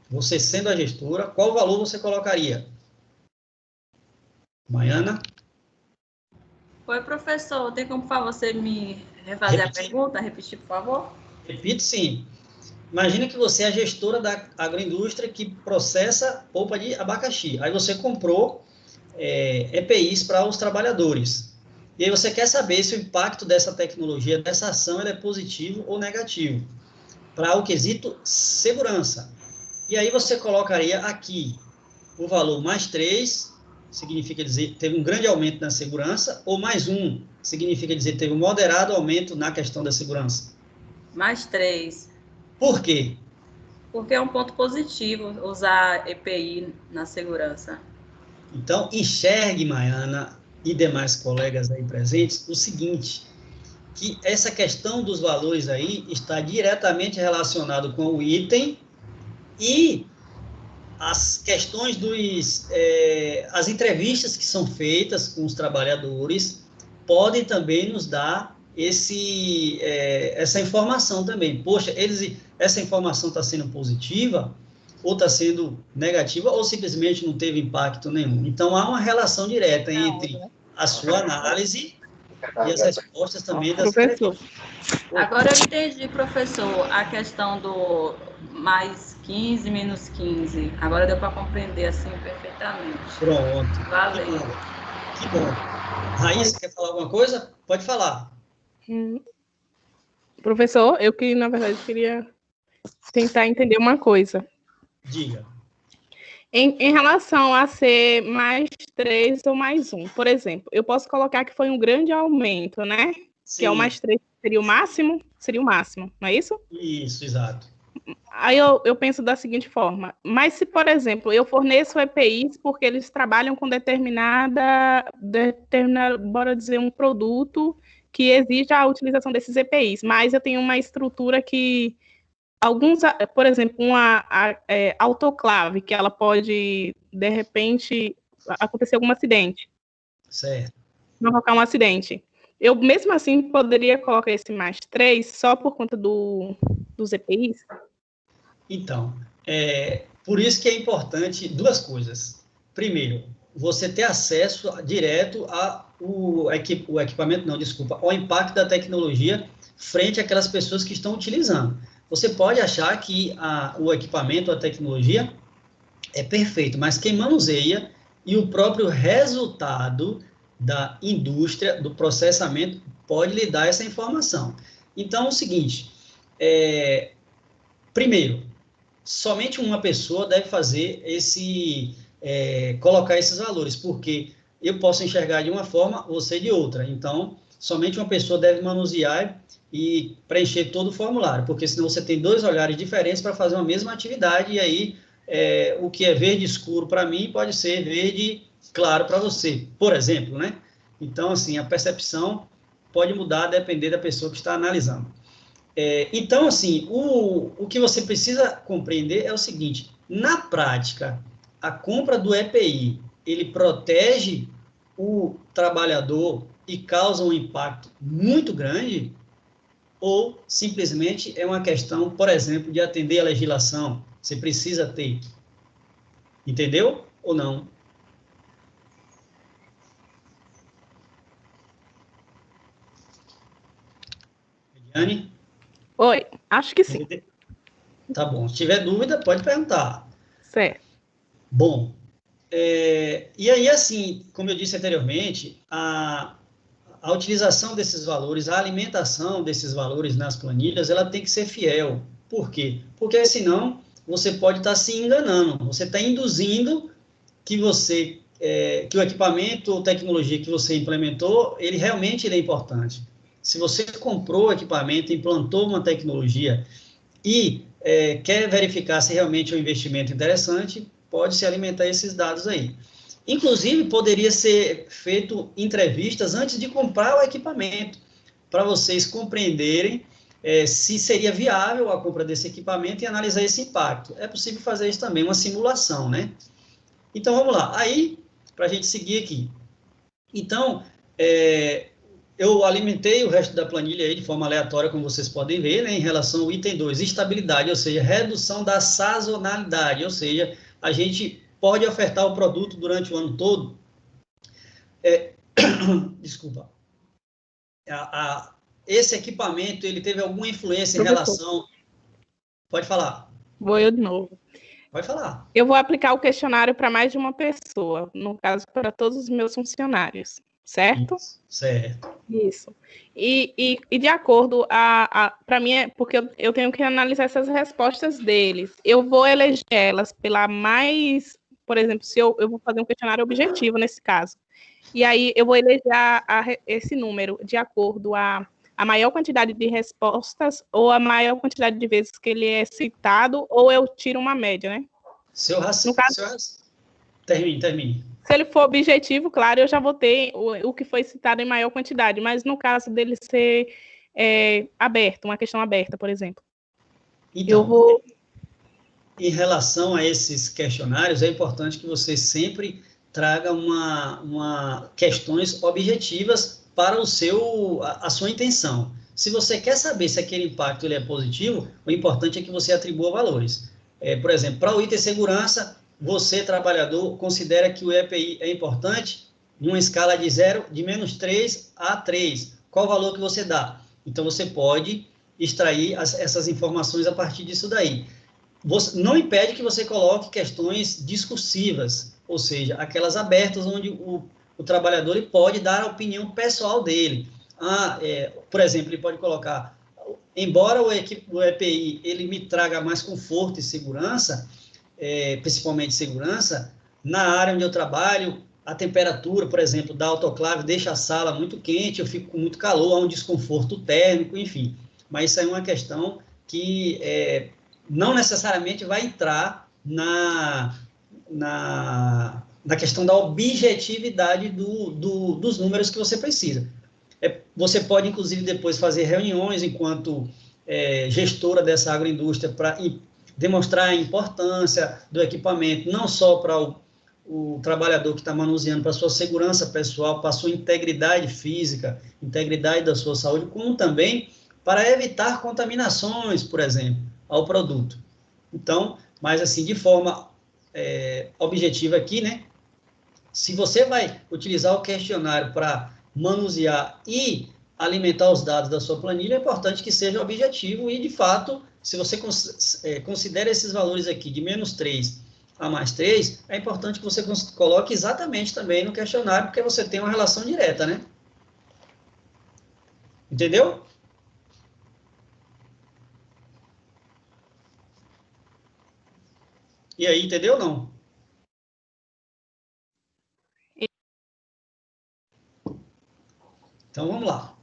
Você sendo a gestora, qual valor você colocaria? Maiana? Oi, professor, tem como, por favor, você me refazer a pergunta? Repetir, por favor? Repito, sim. Imagina que você é a gestora da agroindústria que processa polpa de abacaxi. Aí você comprou EPIs para os trabalhadores. E aí você quer saber se o impacto dessa tecnologia, dessa ação, é positivo ou negativo, para o quesito segurança. E aí você colocaria aqui o valor mais 3, significa dizer teve um grande aumento na segurança, ou mais 1, significa dizer teve um moderado aumento na questão da segurança. Mais 3. Por quê? Porque é um ponto positivo usar EPI na segurança. Então, enxergue, Maiana e demais colegas aí presentes, o seguinte, que essa questão dos valores aí está diretamente relacionado com o item e as questões as entrevistas que são feitas com os trabalhadores podem também nos dar essa informação também. Poxa, essa informação está sendo positiva ou está sendo negativa ou simplesmente não teve impacto nenhum. Então, há uma relação direta entre a sua análise e as respostas também das Professor. Agora eu entendi, professor, a questão do mais 15, menos 15. Agora deu para compreender assim perfeitamente. Pronto. Valeu. Que bom. Raíssa, quer falar alguma coisa? Pode falar. Professor, eu que, na verdade, queria tentar entender uma coisa. Diga. Em relação a ser mais 3 ou mais 1, por exemplo, eu posso colocar que foi um grande aumento, né? Sim. Que é o mais 3, seria o máximo? Seria o máximo, não é isso? Isso, exato. Aí eu penso da seguinte forma, mas se, por exemplo, eu forneço EPIs porque eles trabalham com determinada, bora dizer, um produto que exige a utilização desses EPIs, mas eu tenho uma estrutura que alguns, por exemplo, uma autoclave, que ela pode, de repente, acontecer algum acidente. Certo. Provocar um acidente. Eu, mesmo assim, poderia colocar esse mais 3 só por conta dos EPIs? Então, por isso que é importante duas coisas. Primeiro, você ter acesso direto ao equipamento, não, desculpa, ao impacto da tecnologia frente àquelas pessoas que estão utilizando. Você pode achar que o equipamento, a tecnologia, é perfeito, mas quem manuseia e o próprio resultado da indústria, do processamento, pode lhe dar essa informação. Então, é o seguinte, primeiro, somente uma pessoa deve fazer colocar esses valores, porque eu posso enxergar de uma forma, você de outra. Então, somente uma pessoa deve manusear e preencher todo o formulário, porque senão você tem dois olhares diferentes para fazer uma mesma atividade, e aí o que é verde escuro para mim pode ser verde claro para você, por exemplo, né? Então, assim, a percepção pode mudar a depender da pessoa que está analisando. Então, assim, o que você precisa compreender é o seguinte, na prática, a compra do EPI, ele protege o trabalhador e causa um impacto muito grande, ou simplesmente é uma questão, por exemplo, de atender a legislação, você precisa ter. Entendeu ou não? Ediane? Oi, acho que sim. Tá bom. Se tiver dúvida, pode perguntar. Certo. Bom, e aí, assim, como eu disse anteriormente, a utilização desses valores, a alimentação desses valores nas planilhas, ela tem que ser fiel. Por quê? Porque senão você pode estar se enganando. Você está induzindo que que o equipamento ou tecnologia que você implementou, ele realmente é importante. Se você comprou o equipamento, implantou uma tecnologia e quer verificar se realmente é um investimento interessante, pode se alimentar esses dados aí. Inclusive, poderia ser feito entrevistas antes de comprar o equipamento, para vocês compreenderem se seria viável a compra desse equipamento e analisar esse impacto. É possível fazer isso também, uma simulação, né? Então, vamos lá. Aí, para a gente seguir aqui. Então, eu alimentei o resto da planilha aí de forma aleatória, como vocês podem ver, né, em relação ao item 2, estabilidade, ou seja, redução da sazonalidade, ou seja, a gente pode ofertar o produto durante o ano todo. Desculpa. Esse equipamento, ele teve alguma influência em relação... Pode falar. Vou eu de novo. Pode falar. Eu vou aplicar o questionário para mais de uma pessoa, no caso, para todos os meus funcionários, certo? Isso, certo. Isso. E de acordo, para mim, porque eu tenho que analisar essas respostas deles. Eu vou eleger elas pela mais... Por exemplo, se eu vou fazer um questionário objetivo nesse caso. E aí eu vou eleger esse número de acordo a maior quantidade de respostas ou a maior quantidade de vezes que ele é citado, ou eu tiro uma média, né? Termine. Se ele for objetivo, claro, eu já vou ter o que foi citado em maior quantidade, mas no caso dele ser aberto, uma questão aberta, por exemplo. Então, em relação a esses questionários, é importante que você sempre traga questões objetivas para a sua intenção. Se você quer saber se aquele impacto ele é positivo, o importante é que você atribua valores. Por exemplo, para o item segurança, você, trabalhador, considera que o EPI é importante em uma escala de -3 a 3. Qual o valor que você dá? Então, você pode extrair essas informações a partir disso daí. Não impede que você coloque questões discursivas, ou seja, aquelas abertas onde o trabalhador ele pode dar a opinião pessoal dele. Por exemplo, ele pode colocar, embora o EPI ele me traga mais conforto e segurança, principalmente segurança, na área onde eu trabalho, a temperatura, por exemplo, da autoclave deixa a sala muito quente, eu fico com muito calor, há um desconforto térmico, enfim. Mas isso é uma questão que não necessariamente vai entrar na questão da objetividade dos números que você precisa. Você pode, inclusive, depois fazer reuniões enquanto gestora dessa agroindústria para demonstrar a importância do equipamento, não só para o trabalhador que está manuseando, para a sua segurança pessoal, para a sua integridade física, integridade da sua saúde, como também para evitar contaminações, por exemplo, ao produto. Então, mas assim, de forma objetiva aqui, né? Se você vai utilizar o questionário para manusear e alimentar os dados da sua planilha, é importante que seja objetivo e, de fato, se você considera esses valores aqui de -3 a +3, é importante que você coloque exatamente também no questionário, porque você tem uma relação direta, né? Entendeu? E aí, entendeu ou não? Então, vamos lá.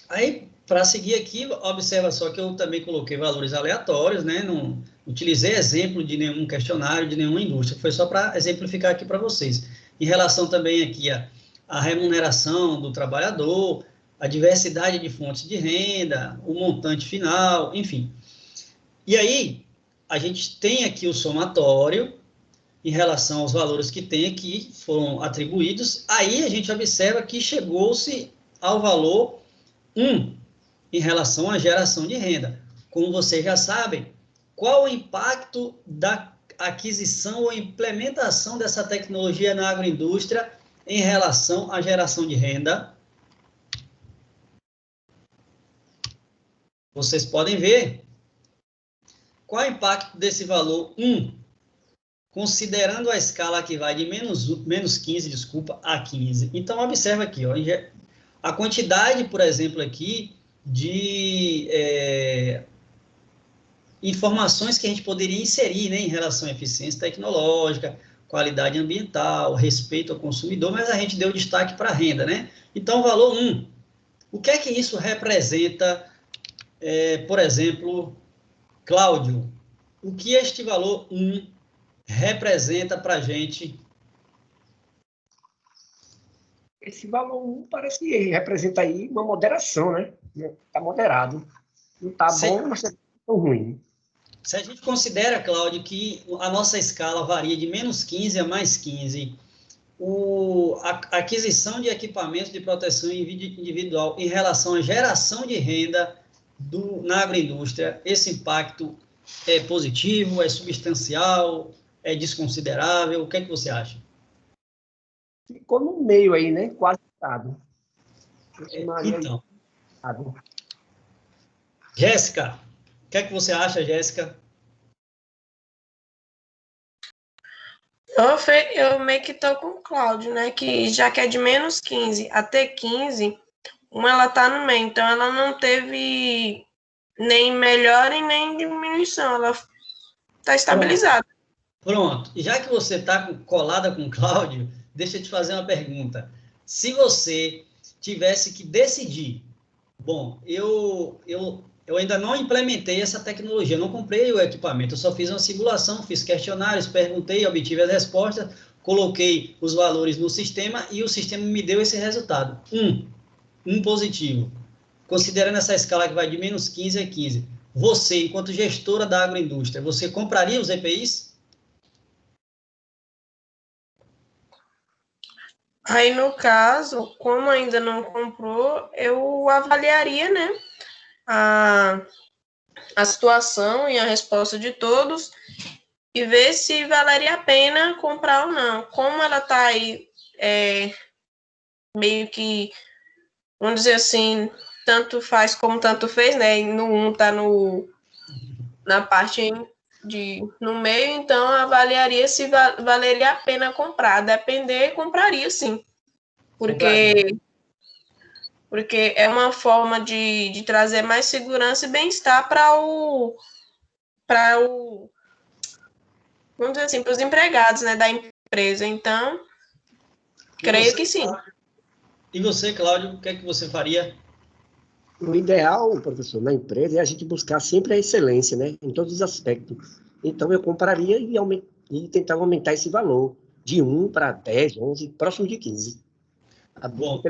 Aí, para seguir aqui, observa só que eu também coloquei valores aleatórios, né? Não utilizei exemplo de nenhum questionário, de nenhuma indústria. Foi só para exemplificar aqui para vocês. Em relação também aqui à remuneração do trabalhador, a diversidade de fontes de renda, o montante final, enfim. E aí, a gente tem aqui o somatório em relação aos valores que tem aqui, foram atribuídos. Aí, a gente observa que chegou-se ao valor 1 em relação à geração de renda. Como vocês já sabem, qual o impacto da aquisição ou implementação dessa tecnologia na agroindústria em relação à geração de renda? Vocês podem ver qual é o impacto desse valor 1, considerando a escala que vai de -15, a 15. Então, observa aqui, ó, a quantidade, por exemplo, aqui informações que a gente poderia inserir, né, em relação à eficiência tecnológica, qualidade ambiental, respeito ao consumidor, mas a gente deu destaque para a renda, né? Então, valor 1, o que é que isso representa, por exemplo, Cláudio, o que este valor 1 representa para a gente? Esse valor 1 parece que representa aí uma moderação, né? Está moderado. Não está bom, mas está tão ruim. Se a gente considera, Cláudio, que a nossa escala varia de menos 15 a mais 15, a aquisição de equipamentos de proteção individual em relação à geração de renda na agroindústria, esse impacto é positivo, é substancial, é desconsiderável? O que é que você acha? Ficou no meio aí, né? Quase dado. Então, Jéssica, o que é que você acha, Jéssica? Eu meio que tô com o Cláudio, né? Que já que é de menos 15 até 15, ela tá no meio. Então, ela não teve nem melhora e nem diminuição. Ela tá estabilizada. Pronto. E já que você está colada com o Cláudio, deixa eu te fazer uma pergunta. Se você tivesse que decidir, bom, eu ainda não implementei essa tecnologia, não comprei o equipamento, eu só fiz uma simulação, fiz questionários, perguntei, obtive as respostas, coloquei os valores no sistema e o sistema me deu esse resultado. Um positivo. Considerando essa escala que vai de menos 15 a 15, você, enquanto gestora da agroindústria, você compraria os EPIs? Aí, no caso, como ainda não comprou, eu avaliaria, né, a situação e a resposta de todos e ver se valeria a pena comprar ou não. Como ela está aí, meio que, vamos dizer assim, tanto faz como tanto fez, né? No 1 está na parte no meio, então avaliaria se valeria a pena comprar. Depender, compraria sim. Porque é uma forma de trazer mais segurança e bem-estar para o vamos dizer assim, para os empregados, né, da empresa. Então, creio que sim. E você, Cláudio, o que é que você faria? O ideal, professor, na empresa é a gente buscar sempre a excelência, né, em todos os aspectos. Então, eu compraria e tentava aumentar esse valor de 1 para 10, 11, próximo de 15. Bom,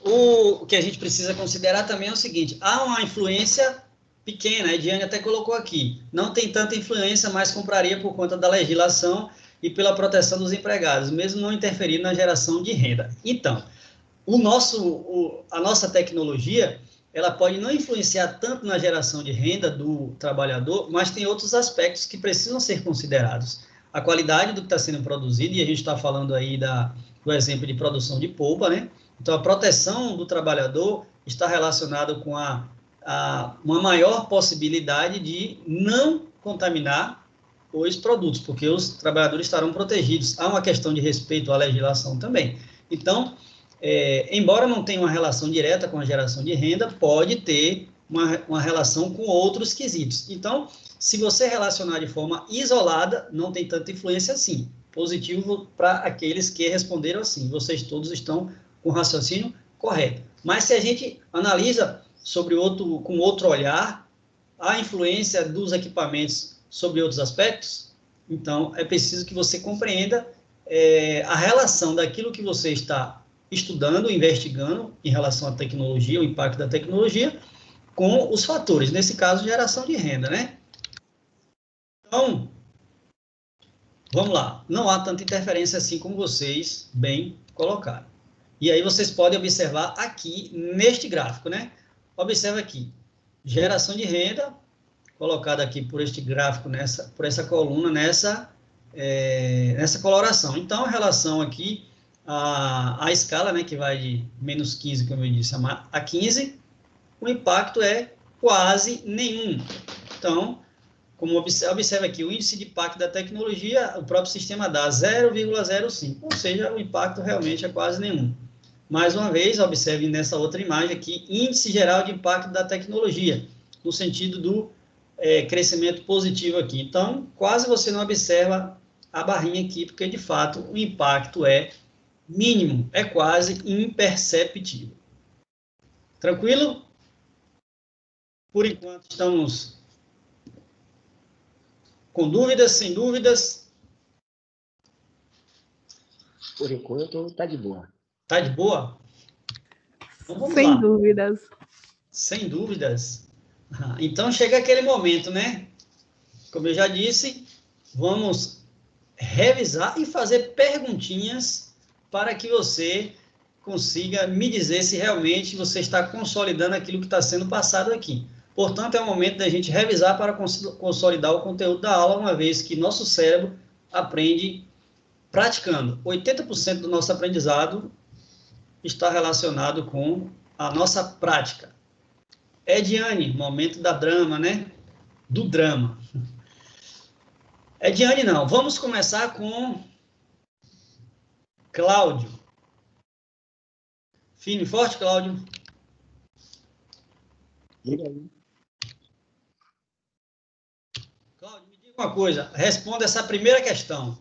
o que a gente precisa considerar também é o seguinte, há uma influência pequena, a Ediane até colocou aqui, não tem tanta influência, mas compraria por conta da legislação e pela proteção dos empregados, mesmo não interferindo na geração de renda. Então, a nossa tecnologia, ela pode não influenciar tanto na geração de renda do trabalhador, mas tem outros aspectos que precisam ser considerados. A qualidade do que está sendo produzido, e a gente está falando aí do exemplo de produção de polpa, né? Então, a proteção do trabalhador está relacionada com uma maior possibilidade de não contaminar os produtos, porque os trabalhadores estarão protegidos. Há uma questão de respeito à legislação também. Então, embora não tenha uma relação direta com a geração de renda, pode ter uma relação com outros quesitos. Então, se você relacionar de forma isolada, não tem tanta influência assim. Positivo para aqueles que responderam assim. Vocês todos estão com o raciocínio correto. Mas se a gente analisa com outro olhar, a influência dos equipamentos sobre outros aspectos, então é preciso que você compreenda a relação daquilo que você está estudando, investigando em relação à tecnologia, o impacto da tecnologia, com os fatores, nesse caso, geração de renda, né? Então, vamos lá. Não há tanta interferência assim como vocês bem colocaram. E aí vocês podem observar aqui neste gráfico, né? Observa aqui, geração de renda, colocada aqui por este gráfico, por essa coluna, nessa coloração. Então, a relação aqui, a escala, né, que vai de menos 15, como eu disse, a 15, o impacto é quase nenhum. Então, como observa aqui, o índice de impacto da tecnologia, o próprio sistema dá 0,05, ou seja, o impacto realmente é quase nenhum. Mais uma vez, observe nessa outra imagem aqui, índice geral de impacto da tecnologia, no sentido crescimento positivo aqui. Então, quase você não observa a barrinha aqui, porque, de fato, o impacto é mínimo, é quase imperceptível. Tranquilo? Por enquanto, estamos com dúvidas, sem dúvidas? Por enquanto, está de boa. Está de boa? Então, vamos Sem lá. dúvidas. Sem dúvidas. Então, chega aquele momento, né? Como eu já disse, vamos revisar e fazer perguntinhas para que você consiga me dizer se realmente você está consolidando aquilo que está sendo passado aqui. Portanto, é o momento da gente revisar para consolidar o conteúdo da aula, uma vez que nosso cérebro aprende praticando. 80% do nosso aprendizado está relacionado com a nossa prática. Ediane, momento da drama, né? Do drama. Ediane, não. Vamos começar com Cláudio. Firme e forte, Cláudio. Diga aí. Cláudio, me diga uma coisa. Responda essa primeira questão.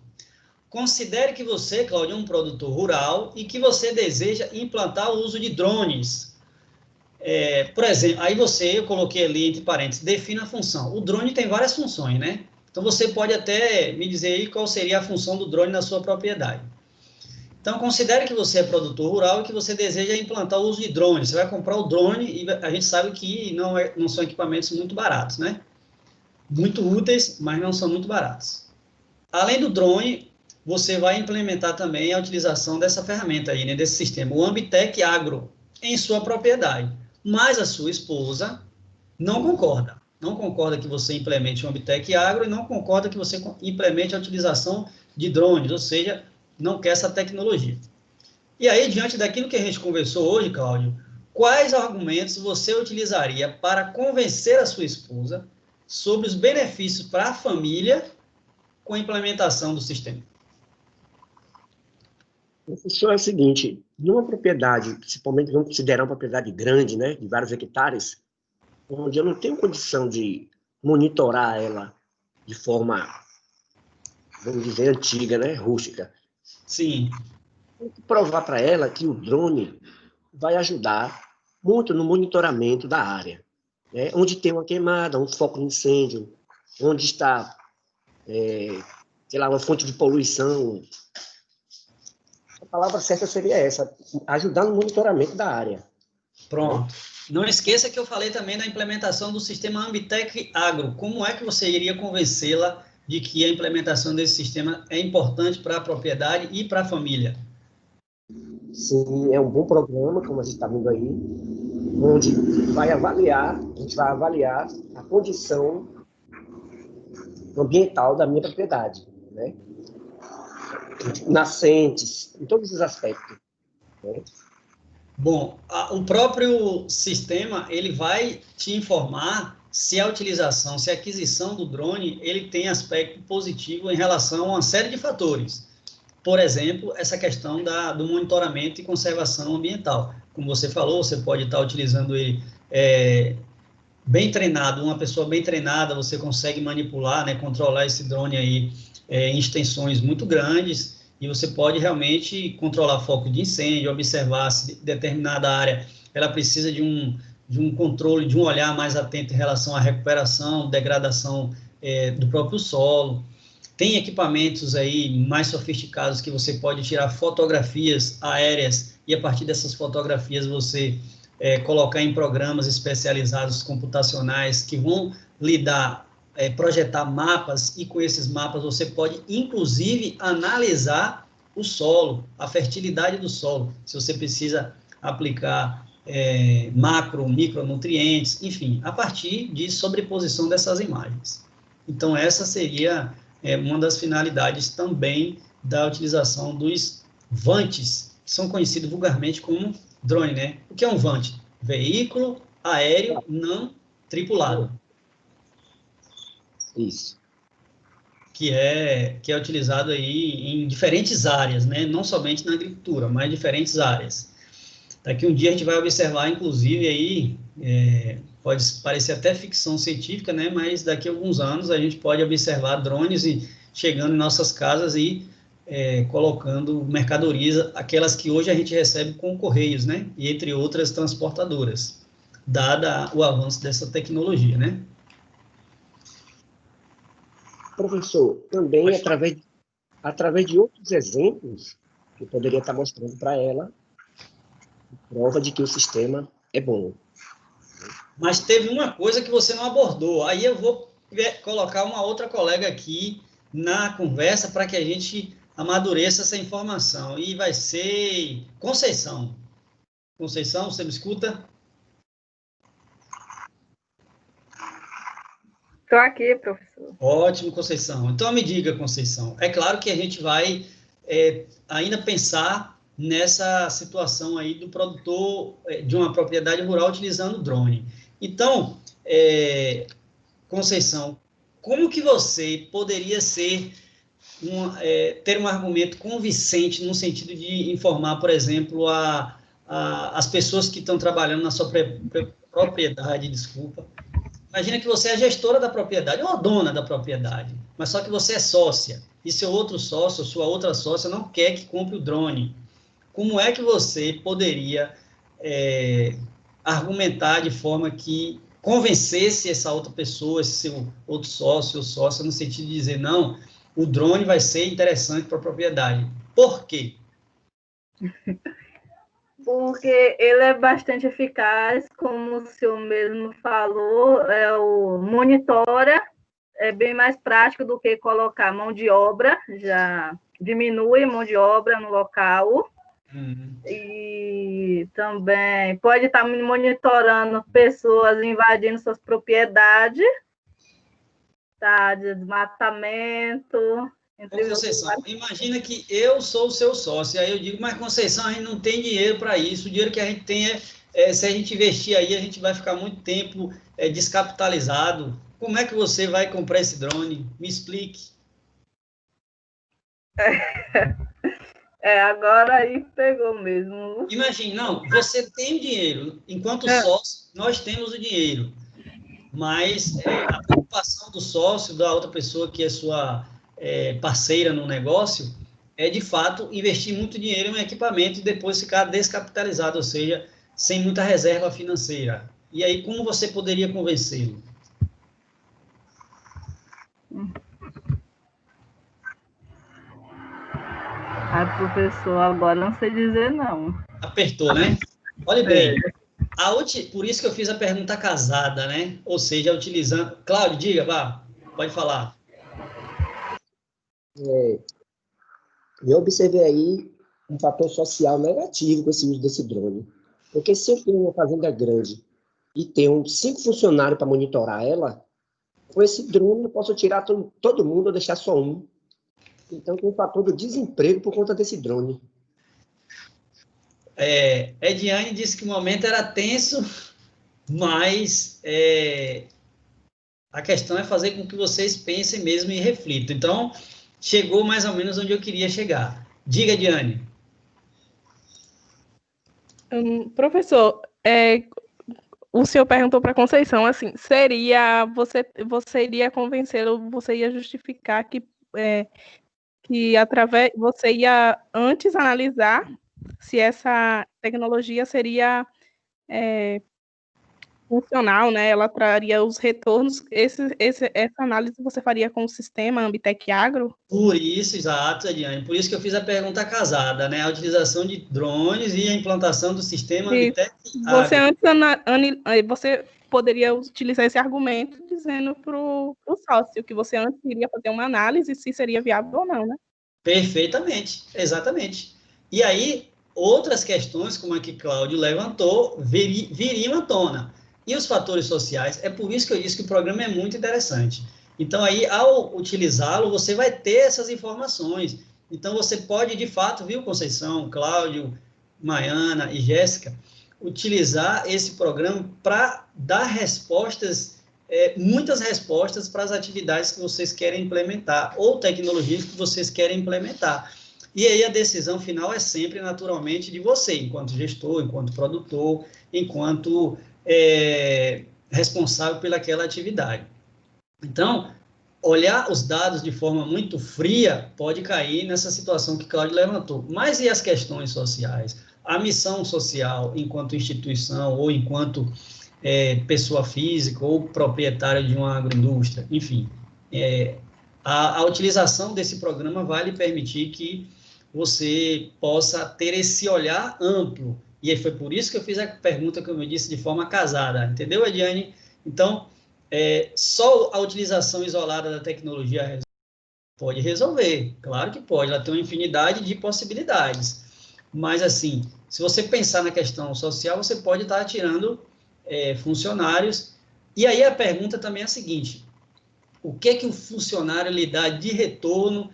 Considere que você, Cláudio, é um produtor rural e que você deseja implantar o uso de drones. Por exemplo, aí eu coloquei ali entre parênteses, defina a função. O drone tem várias funções, né? Então, você pode até me dizer aí qual seria a função do drone na sua propriedade. Então, considere que você é produtor rural e que você deseja implantar o uso de drones. Você vai comprar o drone e a gente sabe que não são equipamentos muito baratos, né? Muito úteis, mas não são muito baratos. Além do drone, você vai implementar também a utilização dessa ferramenta aí, né, desse sistema, o Ambitec Agro, em sua propriedade. Mas a sua esposa não concorda. Não concorda que você implemente o Ambitec Agro e não concorda que você implemente a utilização de drones, ou seja, não quer essa tecnologia. E aí, diante daquilo que a gente conversou hoje, Cláudio, quais argumentos você utilizaria para convencer a sua esposa sobre os benefícios para a família com a implementação do sistema? Professor, é o seguinte, numa propriedade, principalmente vamos considerar uma propriedade grande, né, de vários hectares, onde eu não tenho condição de monitorar ela de forma, vamos dizer, antiga, né, rústica. Sim. Tem que provar para ela que o drone vai ajudar muito no monitoramento da área, né, onde tem uma queimada, um foco de incêndio, onde está, sei lá, uma fonte de poluição. A palavra certa seria essa, ajudar no monitoramento da área. Pronto. Não esqueça que eu falei também da implementação do sistema Ambitec Agro. Como é que você iria convencê-la de que a implementação desse sistema é importante para a propriedade e para a família? Sim, é um bom programa, como a gente está vendo aí, onde a gente vai avaliar a condição ambiental da minha propriedade, né? Nascentes, em todos os aspectos, né? Bom, o próprio sistema, ele vai te informar se a utilização, se a aquisição do drone, ele tem aspecto positivo em relação a uma série de fatores. Por exemplo, essa questão do monitoramento e conservação ambiental. Como você falou, você pode estar utilizando ele bem treinado, uma pessoa bem treinada, você consegue manipular, né, controlar esse drone aí em extensões muito grandes, e você pode realmente controlar foco de incêndio, observar se determinada área ela precisa de um controle, de um olhar mais atento em relação à recuperação, degradação do próprio solo. Tem equipamentos aí mais sofisticados que você pode tirar fotografias aéreas e a partir dessas fotografias você colocar em programas especializados computacionais que vão projetar mapas, e com esses mapas você pode, inclusive, analisar o solo, a fertilidade do solo, se você precisa aplicar macro, micronutrientes, enfim, a partir de sobreposição dessas imagens. Então, essa seria uma das finalidades também da utilização dos VANTs, que são conhecidos vulgarmente como drone, né? O que é um VANT? Veículo aéreo não tripulado. Isso. Que é utilizado aí em diferentes áreas, né? Não somente na agricultura, mas em diferentes áreas. Daqui um dia a gente vai observar, inclusive, aí, pode parecer até ficção científica, né? Mas daqui a alguns anos a gente pode observar drones chegando em nossas casas e colocando mercadorias, aquelas que hoje a gente recebe com correios, né? E entre outras transportadoras, dada o avanço dessa tecnologia, né? Professor, também através de outros exemplos, eu poderia estar mostrando para ela prova de que o sistema é bom. Mas teve uma coisa que você não abordou. Aí eu vou colocar uma outra colega aqui na conversa para que a gente amadureça essa informação. E vai ser Conceição. Conceição, você me escuta? Estou aqui, professor. Ótimo, Conceição. Então, me diga, Conceição. É claro que a gente vai ainda pensar nessa situação aí do produtor de uma propriedade rural utilizando drone. Então, Conceição, como que você poderia ter um argumento convincente no sentido de informar, por exemplo, as pessoas que estão trabalhando na sua propriedade, desculpa. Imagina que você é gestora da propriedade, ou a dona da propriedade, mas só que você é sócia, e seu outro sócio, sua outra sócia, não quer que compre o drone. Como é que você poderia argumentar de forma que convencesse essa outra pessoa, esse seu outro sócio ou sócia, no sentido de dizer, não, o drone vai ser interessante para a propriedade? Por quê? Porque ele é bastante eficaz, como o senhor mesmo falou, monitora, é bem mais prático do que colocar mão de obra, já diminui mão de obra no local. E também pode estar monitorando pessoas invadindo suas propriedades, tá? Desmatamento. Conceição, imagina que eu sou o seu sócio, aí eu digo, mas Conceição, a gente não tem dinheiro para isso, o dinheiro que a gente tem se a gente investir aí, a gente vai ficar muito tempo descapitalizado. Como é que você vai comprar esse drone? Me explique. Agora aí pegou mesmo. Imagine, não, você tem o dinheiro, enquanto sócio, nós temos o dinheiro, mas a preocupação do sócio, da outra pessoa que é sua parceira no negócio, é de fato investir muito dinheiro em um equipamento e depois ficar descapitalizado, ou seja, sem muita reserva financeira. E aí, como você poderia convencê-lo? Ai, professor, agora não sei dizer não. Apertou, né? Olha bem, por isso que eu fiz a pergunta casada, né? Ou seja, utilizando... Cláudio, diga, vá, pode falar. Eu observei aí um fator social negativo com esse uso desse drone. Porque se eu tenho uma fazenda grande e tenho 5 funcionários para monitorar ela, com esse drone eu posso tirar todo mundo ou deixar só um. Então tem um fator do desemprego por conta desse drone. Ediane disse que o momento era tenso, mas a questão é fazer com que vocês pensem mesmo e reflitam. Então, chegou mais ou menos onde eu queria chegar. Diga, Ediane. Professor, o senhor perguntou para a Conceição, assim, você iria convencê-lo, você ia justificar que você ia antes analisar se essa tecnologia seria funcional, né? Ela traria os retornos. Essa análise você faria com o sistema Ambitec Agro? Por isso, exato, Ediane. Por isso que eu fiz a pergunta casada, né? A utilização de drones e a implantação do sistema Ambitec Agro. Você poderia utilizar esse argumento dizendo para o sócio que você antes iria fazer uma análise se seria viável ou não, né? Perfeitamente, exatamente. E aí, outras questões, como a que Cláudio levantou, viriam à tona. E os fatores sociais, é por isso que eu disse que o programa é muito interessante. Então, aí, ao utilizá-lo, você vai ter essas informações. Então, você pode, de fato, viu, Conceição, Cláudio, Maiana e Jéssica, utilizar esse programa para dar respostas, muitas respostas para as atividades que vocês querem implementar, ou tecnologias que vocês querem implementar. E aí a decisão final é sempre, naturalmente, de você, enquanto gestor, enquanto produtor, enquanto responsável pelaquela atividade. Então, olhar os dados de forma muito fria pode cair nessa situação que Cláudio levantou. Mas e as questões sociais? A missão social, enquanto instituição ou enquanto pessoa física ou proprietário de uma agroindústria, enfim, a utilização desse programa vai lhe permitir que você possa ter esse olhar amplo. E foi por isso que eu fiz a pergunta, como eu disse, de forma casada. Entendeu, Ediane? Então, só a utilização isolada da tecnologia pode resolver. Claro que pode, ela tem uma infinidade de possibilidades. Mas, assim, se você pensar na questão social, você pode estar tirando funcionários. E aí a pergunta também é a seguinte: o que o funcionário lhe dá de retorno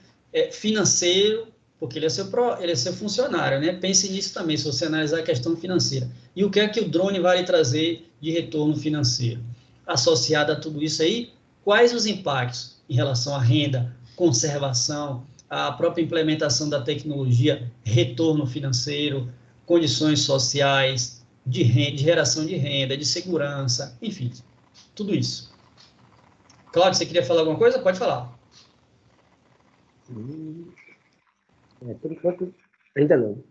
financeiro, porque ele é seu funcionário, né? Pense nisso também, se você analisar a questão financeira. E o que o drone vai lhe trazer de retorno financeiro? Associado a tudo isso aí, quais os impactos em relação à renda, conservação, a própria implementação da tecnologia, retorno financeiro, condições sociais, de geração de renda, de segurança, enfim, tudo isso. Cláudio, você queria falar alguma coisa? Pode falar. Por enquanto, ainda não.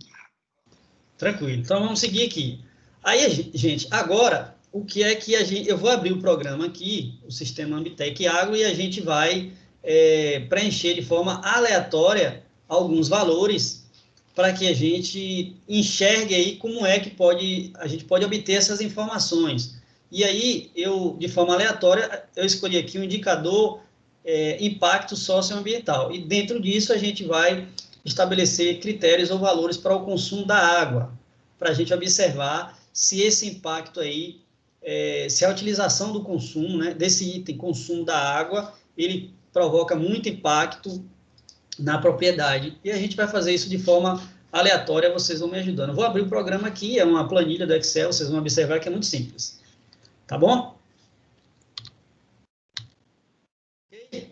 Tranquilo. Então, vamos seguir aqui. Aí, gente, agora, o que é que eu vou abrir o programa aqui, o sistema Ambitec Agro, e a gente vai preencher de forma aleatória alguns valores para que a gente enxergue aí como é que a gente pode obter essas informações. E aí, de forma aleatória, eu escolhi aqui um indicador impacto socioambiental. E dentro disso, a gente vai estabelecer critérios ou valores para o consumo da água, para a gente observar se esse impacto aí, se a utilização do consumo, né, desse item, consumo da água, ele provoca muito impacto na propriedade. E a gente vai fazer isso de forma aleatória, vocês vão me ajudando. Eu vou abrir o programa aqui, é uma planilha do Excel, vocês vão observar que é muito simples. Tá bom? Okay.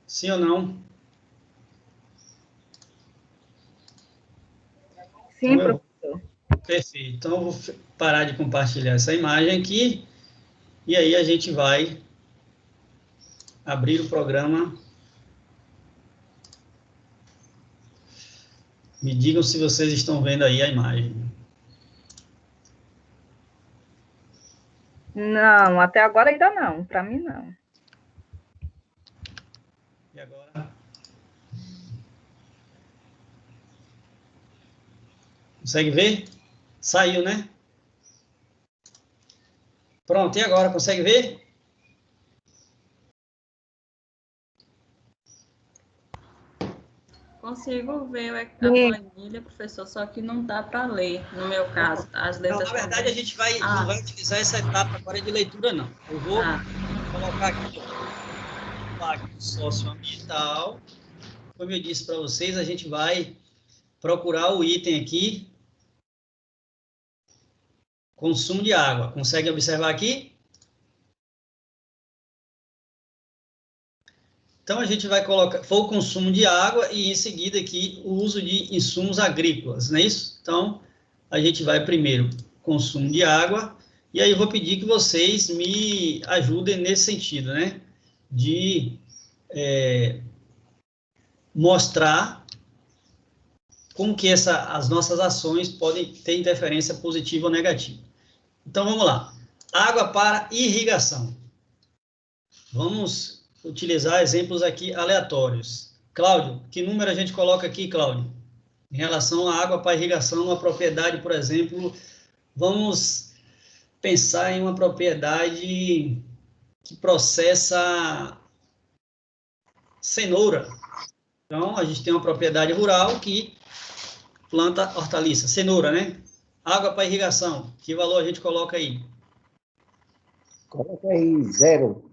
Sim ou não? Sim, Então, professor. Perfeito. Então, eu vou parar de compartilhar essa imagem aqui, e aí a gente vai abrir o programa. Me digam se vocês estão vendo aí a imagem. Não, até agora ainda não. Para mim, não. E agora? Consegue ver? Saiu, né? Pronto, e agora? Consegue ver? Consigo ver a planilha, professor, só que não dá para ler, no meu caso. As Não, letras na verdade, a gente não vai utilizar essa etapa agora de leitura, não. Eu vou colocar aqui o impacto socioambiental. Como eu disse para vocês, a gente vai procurar o item aqui, consumo de água. Consegue observar aqui? Então, a gente vai colocar, foi o consumo de água e, em seguida, aqui, o uso de insumos agrícolas, não é isso? Então, a gente vai primeiro, consumo de água, e aí eu vou pedir que vocês me ajudem nesse sentido, né? De mostrar como que as nossas ações podem ter interferência positiva ou negativa. Então, vamos lá. Água para irrigação. Vamos utilizar exemplos aqui aleatórios. Cláudio, que número a gente coloca aqui, Cláudio? Em relação à água para irrigação, numa propriedade, por exemplo, vamos pensar em uma propriedade que processa cenoura. Então, a gente tem uma propriedade rural que planta hortaliça, cenoura, né? Água para irrigação, que valor a gente coloca aí? Coloca aí 0.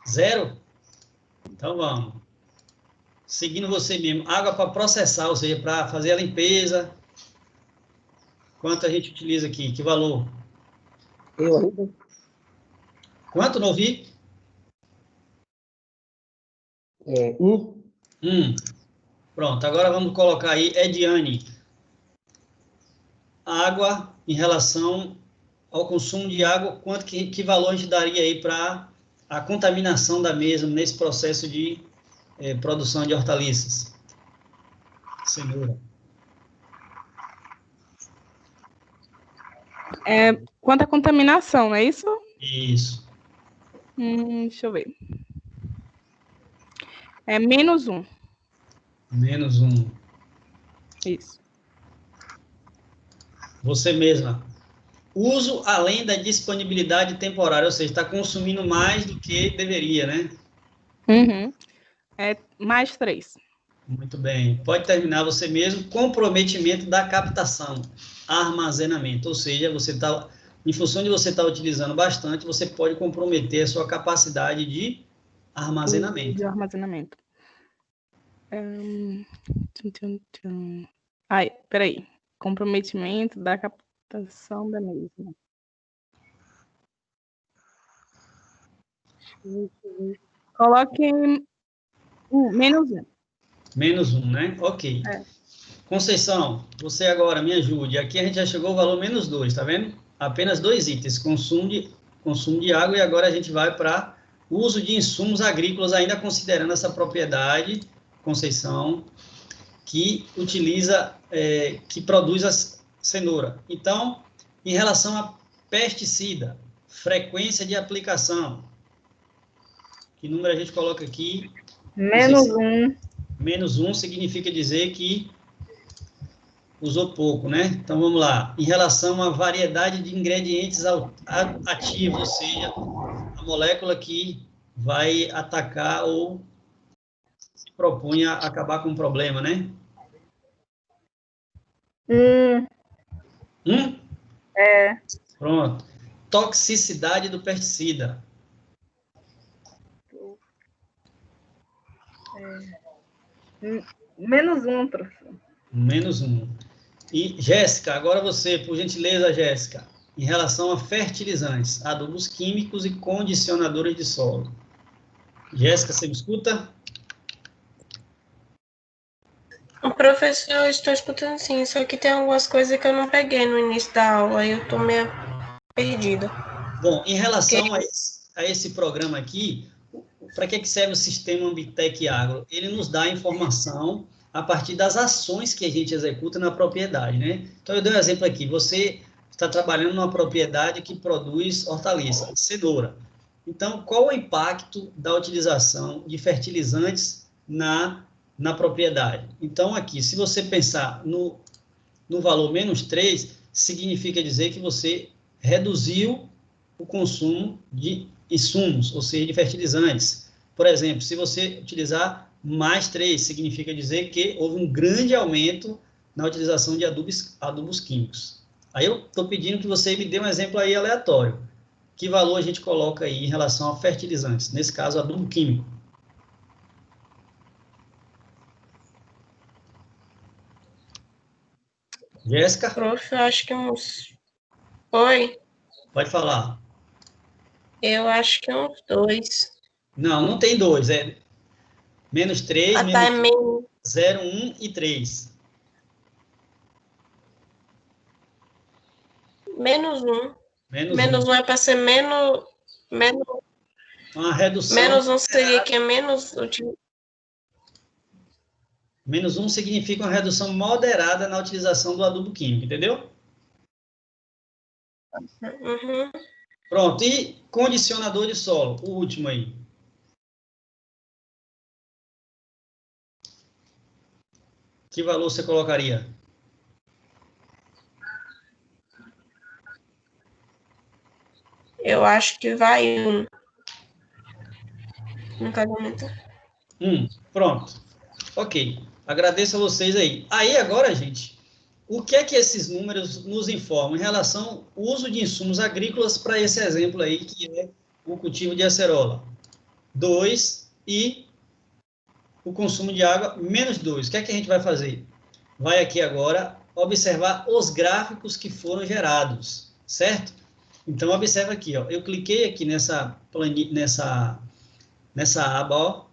0? Então, vamos. Seguindo você mesmo. Água para processar, ou seja, para fazer a limpeza. Quanto a gente utiliza aqui? Que valor? Eu ainda? Quanto, não ouvi? 1. Pronto, agora vamos colocar aí Ediane. água em relação ao consumo de água, que valor a gente daria aí para a contaminação da mesma nesse processo de produção de hortaliças? Cenoura. Quanto à contaminação, não é isso? Isso. Deixa eu ver. -1. -1. Isso. Você mesma. Uso além da disponibilidade temporária, ou seja, está consumindo mais do que deveria, né? Uhum. +3. Muito bem. Pode terminar você mesmo. Comprometimento da captação, armazenamento, ou seja, você está, em função de você estar utilizando bastante, você pode comprometer a sua capacidade de armazenamento. De armazenamento. Ai, peraí. Comprometimento da captação da mesma. Coloque -1. -1, né? Ok. Conceição, você agora me ajude. Aqui a gente já chegou ao valor -2, tá vendo? Apenas 2 itens, consumo de água, e agora a gente vai para uso de insumos agrícolas, ainda considerando essa propriedade, Conceição, que utiliza, que produz a cenoura. Então, em relação a pesticida, frequência de aplicação, que número a gente coloca aqui? -1. -1 significa dizer que usou pouco, né? Então, vamos lá. Em relação à variedade de ingredientes ativos, ou seja, a molécula que vai atacar ou se propõe a acabar com o problema, né? 1? Pronto. Toxicidade do pesticida. -1, professor. -1. E, Jéssica, agora você, por gentileza, Jéssica, em relação a fertilizantes, adubos químicos e condicionadores de solo. Jéssica, você me escuta? Professor, eu estou escutando sim, só que tem algumas coisas que eu não peguei no início da aula e eu estou meio perdida. Bom, em relação a esse programa aqui, para que serve o sistema Ambitec Agro? Ele nos dá informação a partir das ações que a gente executa na propriedade, né? Então, eu dei um exemplo aqui. Você está trabalhando numa propriedade que produz hortaliça, cenoura. Então, qual o impacto da utilização de fertilizantes na propriedade? Então, aqui, se você pensar no valor -3, significa dizer que você reduziu o consumo de insumos, ou seja, de fertilizantes. Por exemplo, se você utilizar +3, significa dizer que houve um grande aumento na utilização de adubos químicos. Aí eu estou pedindo que você me dê um exemplo aí aleatório. Que valor a gente coloca aí em relação a fertilizantes? Nesse caso, adubo químico. Jéssica? Prof, eu acho que uns... Oi? Pode falar. Eu acho que uns 2. Não, não tem 2, é -3, Tá, -0, 1 e 3. -1. -1. -1 é para ser menos... Uma redução... -1 seria que é menos... -1 significa uma redução moderada na utilização do adubo químico, entendeu? Uhum. Pronto, e condicionador de solo, o último aí. Que valor você colocaria? Eu acho que vai 1. No casamento. 1, pronto. Ok, agradeço a vocês aí. Aí agora, gente, o que é que esses números nos informam em relação ao uso de insumos agrícolas para esse exemplo aí, que é o cultivo de acerola? 2 e o consumo de água, -2. O que é que a gente vai fazer? Vai aqui agora observar os gráficos que foram gerados, certo? Então, observa aqui, ó. Eu cliquei aqui nessa aba, ó.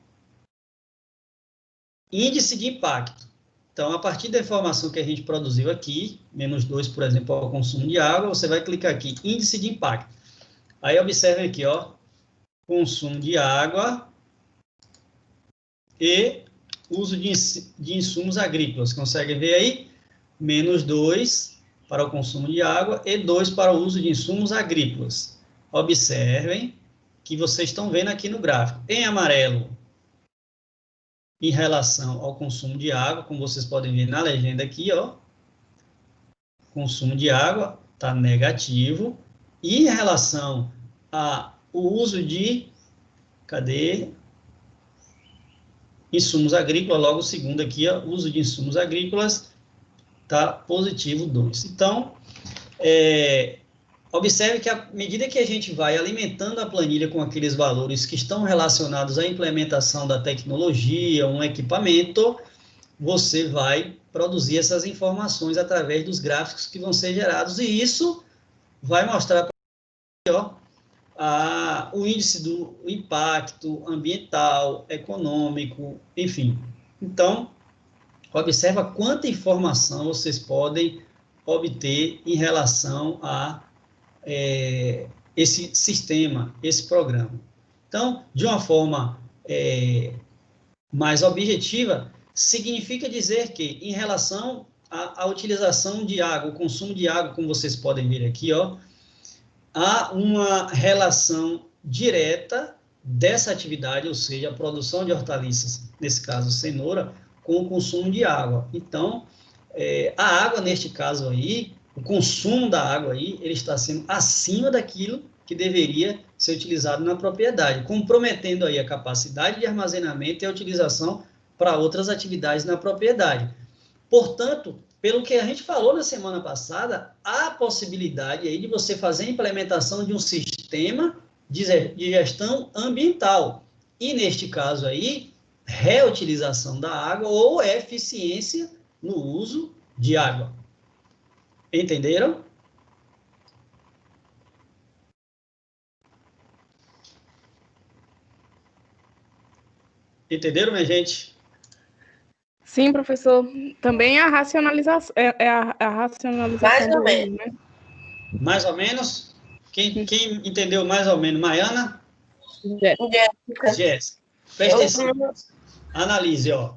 Índice de impacto. Então, a partir da informação que a gente produziu aqui, -2, por exemplo, ao consumo de água, você vai clicar aqui, índice de impacto. Aí, observem aqui, ó, consumo de água e uso de insumos agrícolas. Conseguem ver aí? -2 para o consumo de água e 2 para o uso de insumos agrícolas. Observem que vocês estão vendo aqui no gráfico. Em amarelo, em relação ao consumo de água, como vocês podem ver na legenda aqui, ó, consumo de água está negativo. E em relação ao uso de, insumos agrícolas, logo o segundo aqui, ó, uso de insumos agrícolas, está positivo 2. Então, observe que à medida que a gente vai alimentando a planilha com aqueles valores que estão relacionados à implementação da tecnologia, um equipamento, você vai produzir essas informações através dos gráficos que vão ser gerados, e isso vai mostrar o índice do impacto ambiental, econômico, enfim. Então, observa quanta informação vocês podem obter em relação a esse sistema, esse programa. Então, de uma forma mais objetiva, significa dizer que, em relação à utilização de água, o consumo de água, como vocês podem ver aqui, ó, há uma relação direta dessa atividade, ou seja, a produção de hortaliças, nesse caso, cenoura, com o consumo de água. Então, a água, neste caso aí, o consumo da água aí, ele está sendo acima daquilo que deveria ser utilizado na propriedade, comprometendo aí a capacidade de armazenamento e a utilização para outras atividades na propriedade. Portanto, pelo que a gente falou na semana passada, há a possibilidade aí de você fazer a implementação de um sistema de gestão ambiental. E, neste caso aí, reutilização da água ou eficiência no uso de água. Entenderam? Entenderam, minha gente? Sim, professor. Também a racionalização, a racionalização Mais ou do menos. uso, né? Mais ou menos? Quem entendeu mais ou menos? Maiana? Jéssica. Presta atenção. Analise, ó.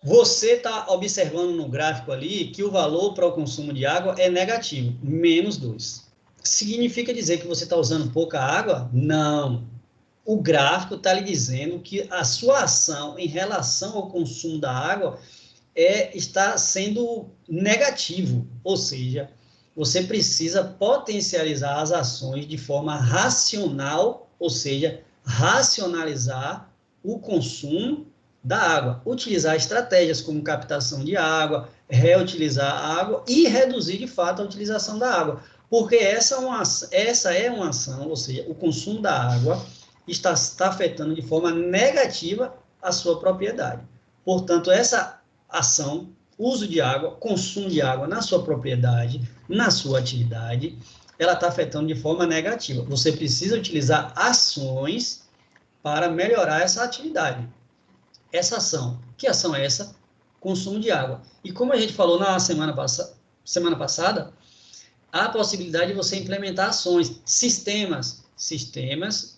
Você está observando no gráfico ali que o valor para o consumo de água é negativo, -2. Significa dizer que você está usando pouca água? Não. O gráfico está lhe dizendo que a sua ação em relação ao consumo da água está sendo negativo, ou seja, você precisa potencializar as ações de forma racional, ou seja, racionalizar o consumo da água, utilizar estratégias como captação de água, reutilizar a água e reduzir, de fato, a utilização da água, porque essa é uma ação, ou seja, o consumo da água está afetando de forma negativa a sua propriedade. Portanto, essa ação, uso de água, consumo de água na sua propriedade, na sua atividade, ela está afetando de forma negativa. Você precisa utilizar ações para melhorar essa atividade. Essa ação, que ação é essa? Consumo de água. E como a gente falou na semana passada, há a possibilidade de você implementar ações, sistemas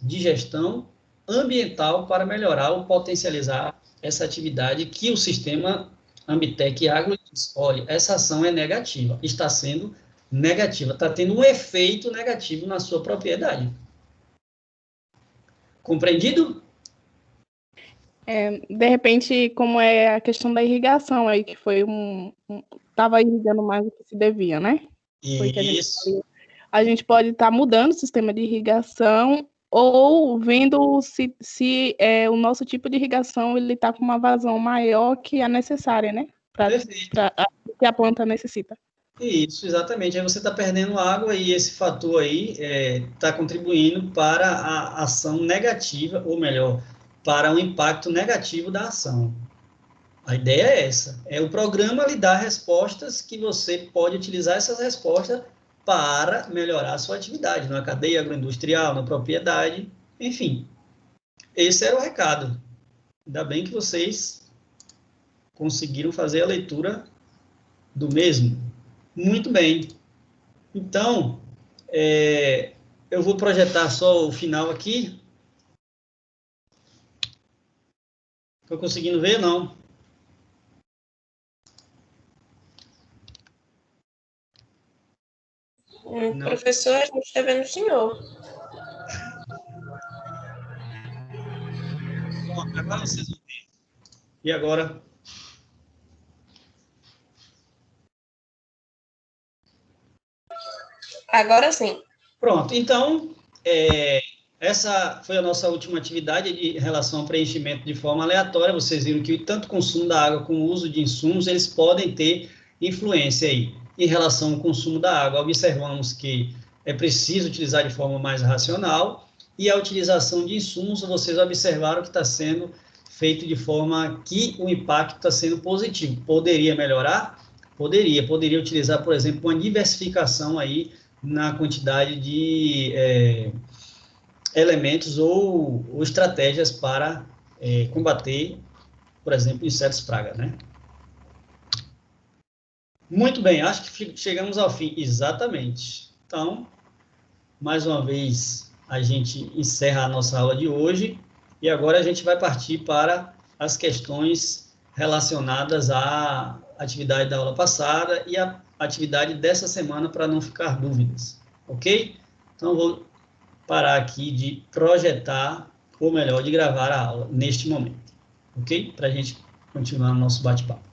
de gestão ambiental para melhorar ou potencializar essa atividade que o sistema Ambitec Agro diz, olha, essa ação é negativa, está sendo negativa, está tendo um efeito negativo na sua propriedade. Compreendido? De repente, como é a questão da irrigação aí, que foi estava irrigando mais do que se devia, né? Isso. A gente pode estar mudando o sistema de irrigação ou vendo se o nosso tipo de irrigação ele está com uma vazão maior que a necessária, né? Que a planta necessita. Isso, exatamente. Aí você está perdendo água e esse fator aí está contribuindo para a ação negativa, ou melhor, para o impacto negativo da ação. A ideia é essa. O programa lhe dá respostas que você pode utilizar essas respostas para melhorar a sua atividade, na cadeia agroindustrial, na propriedade, enfim. Esse era o recado. Ainda bem que vocês Conseguiram fazer a leitura do mesmo? Muito bem. Então, eu vou projetar só o final aqui. Estou conseguindo ver? Não. Não. Professor, a gente está vendo o senhor. Bom, agora vocês vão ver. E agora? Agora sim. Pronto. Então, essa foi a nossa última atividade de relação ao preenchimento de forma aleatória. Vocês viram que tanto o consumo da água como o uso de insumos, eles podem ter influência aí. Em relação ao consumo da água, observamos que é preciso utilizar de forma mais racional, e a utilização de insumos, vocês observaram que está sendo feito de forma que o impacto está sendo positivo. Poderia melhorar? Poderia utilizar, por exemplo, uma diversificação aí na quantidade de elementos ou estratégias para combater, por exemplo, insetos praga, né? Muito bem, acho que chegamos ao fim. Exatamente. Então, mais uma vez, a gente encerra a nossa aula de hoje e agora a gente vai partir para as questões relacionadas à atividade da aula passada e à atividade dessa semana, para não ficar dúvidas, ok? Então, vou parar aqui de projetar, ou melhor, de gravar a aula neste momento, ok? Para a gente continuar o nosso bate-papo.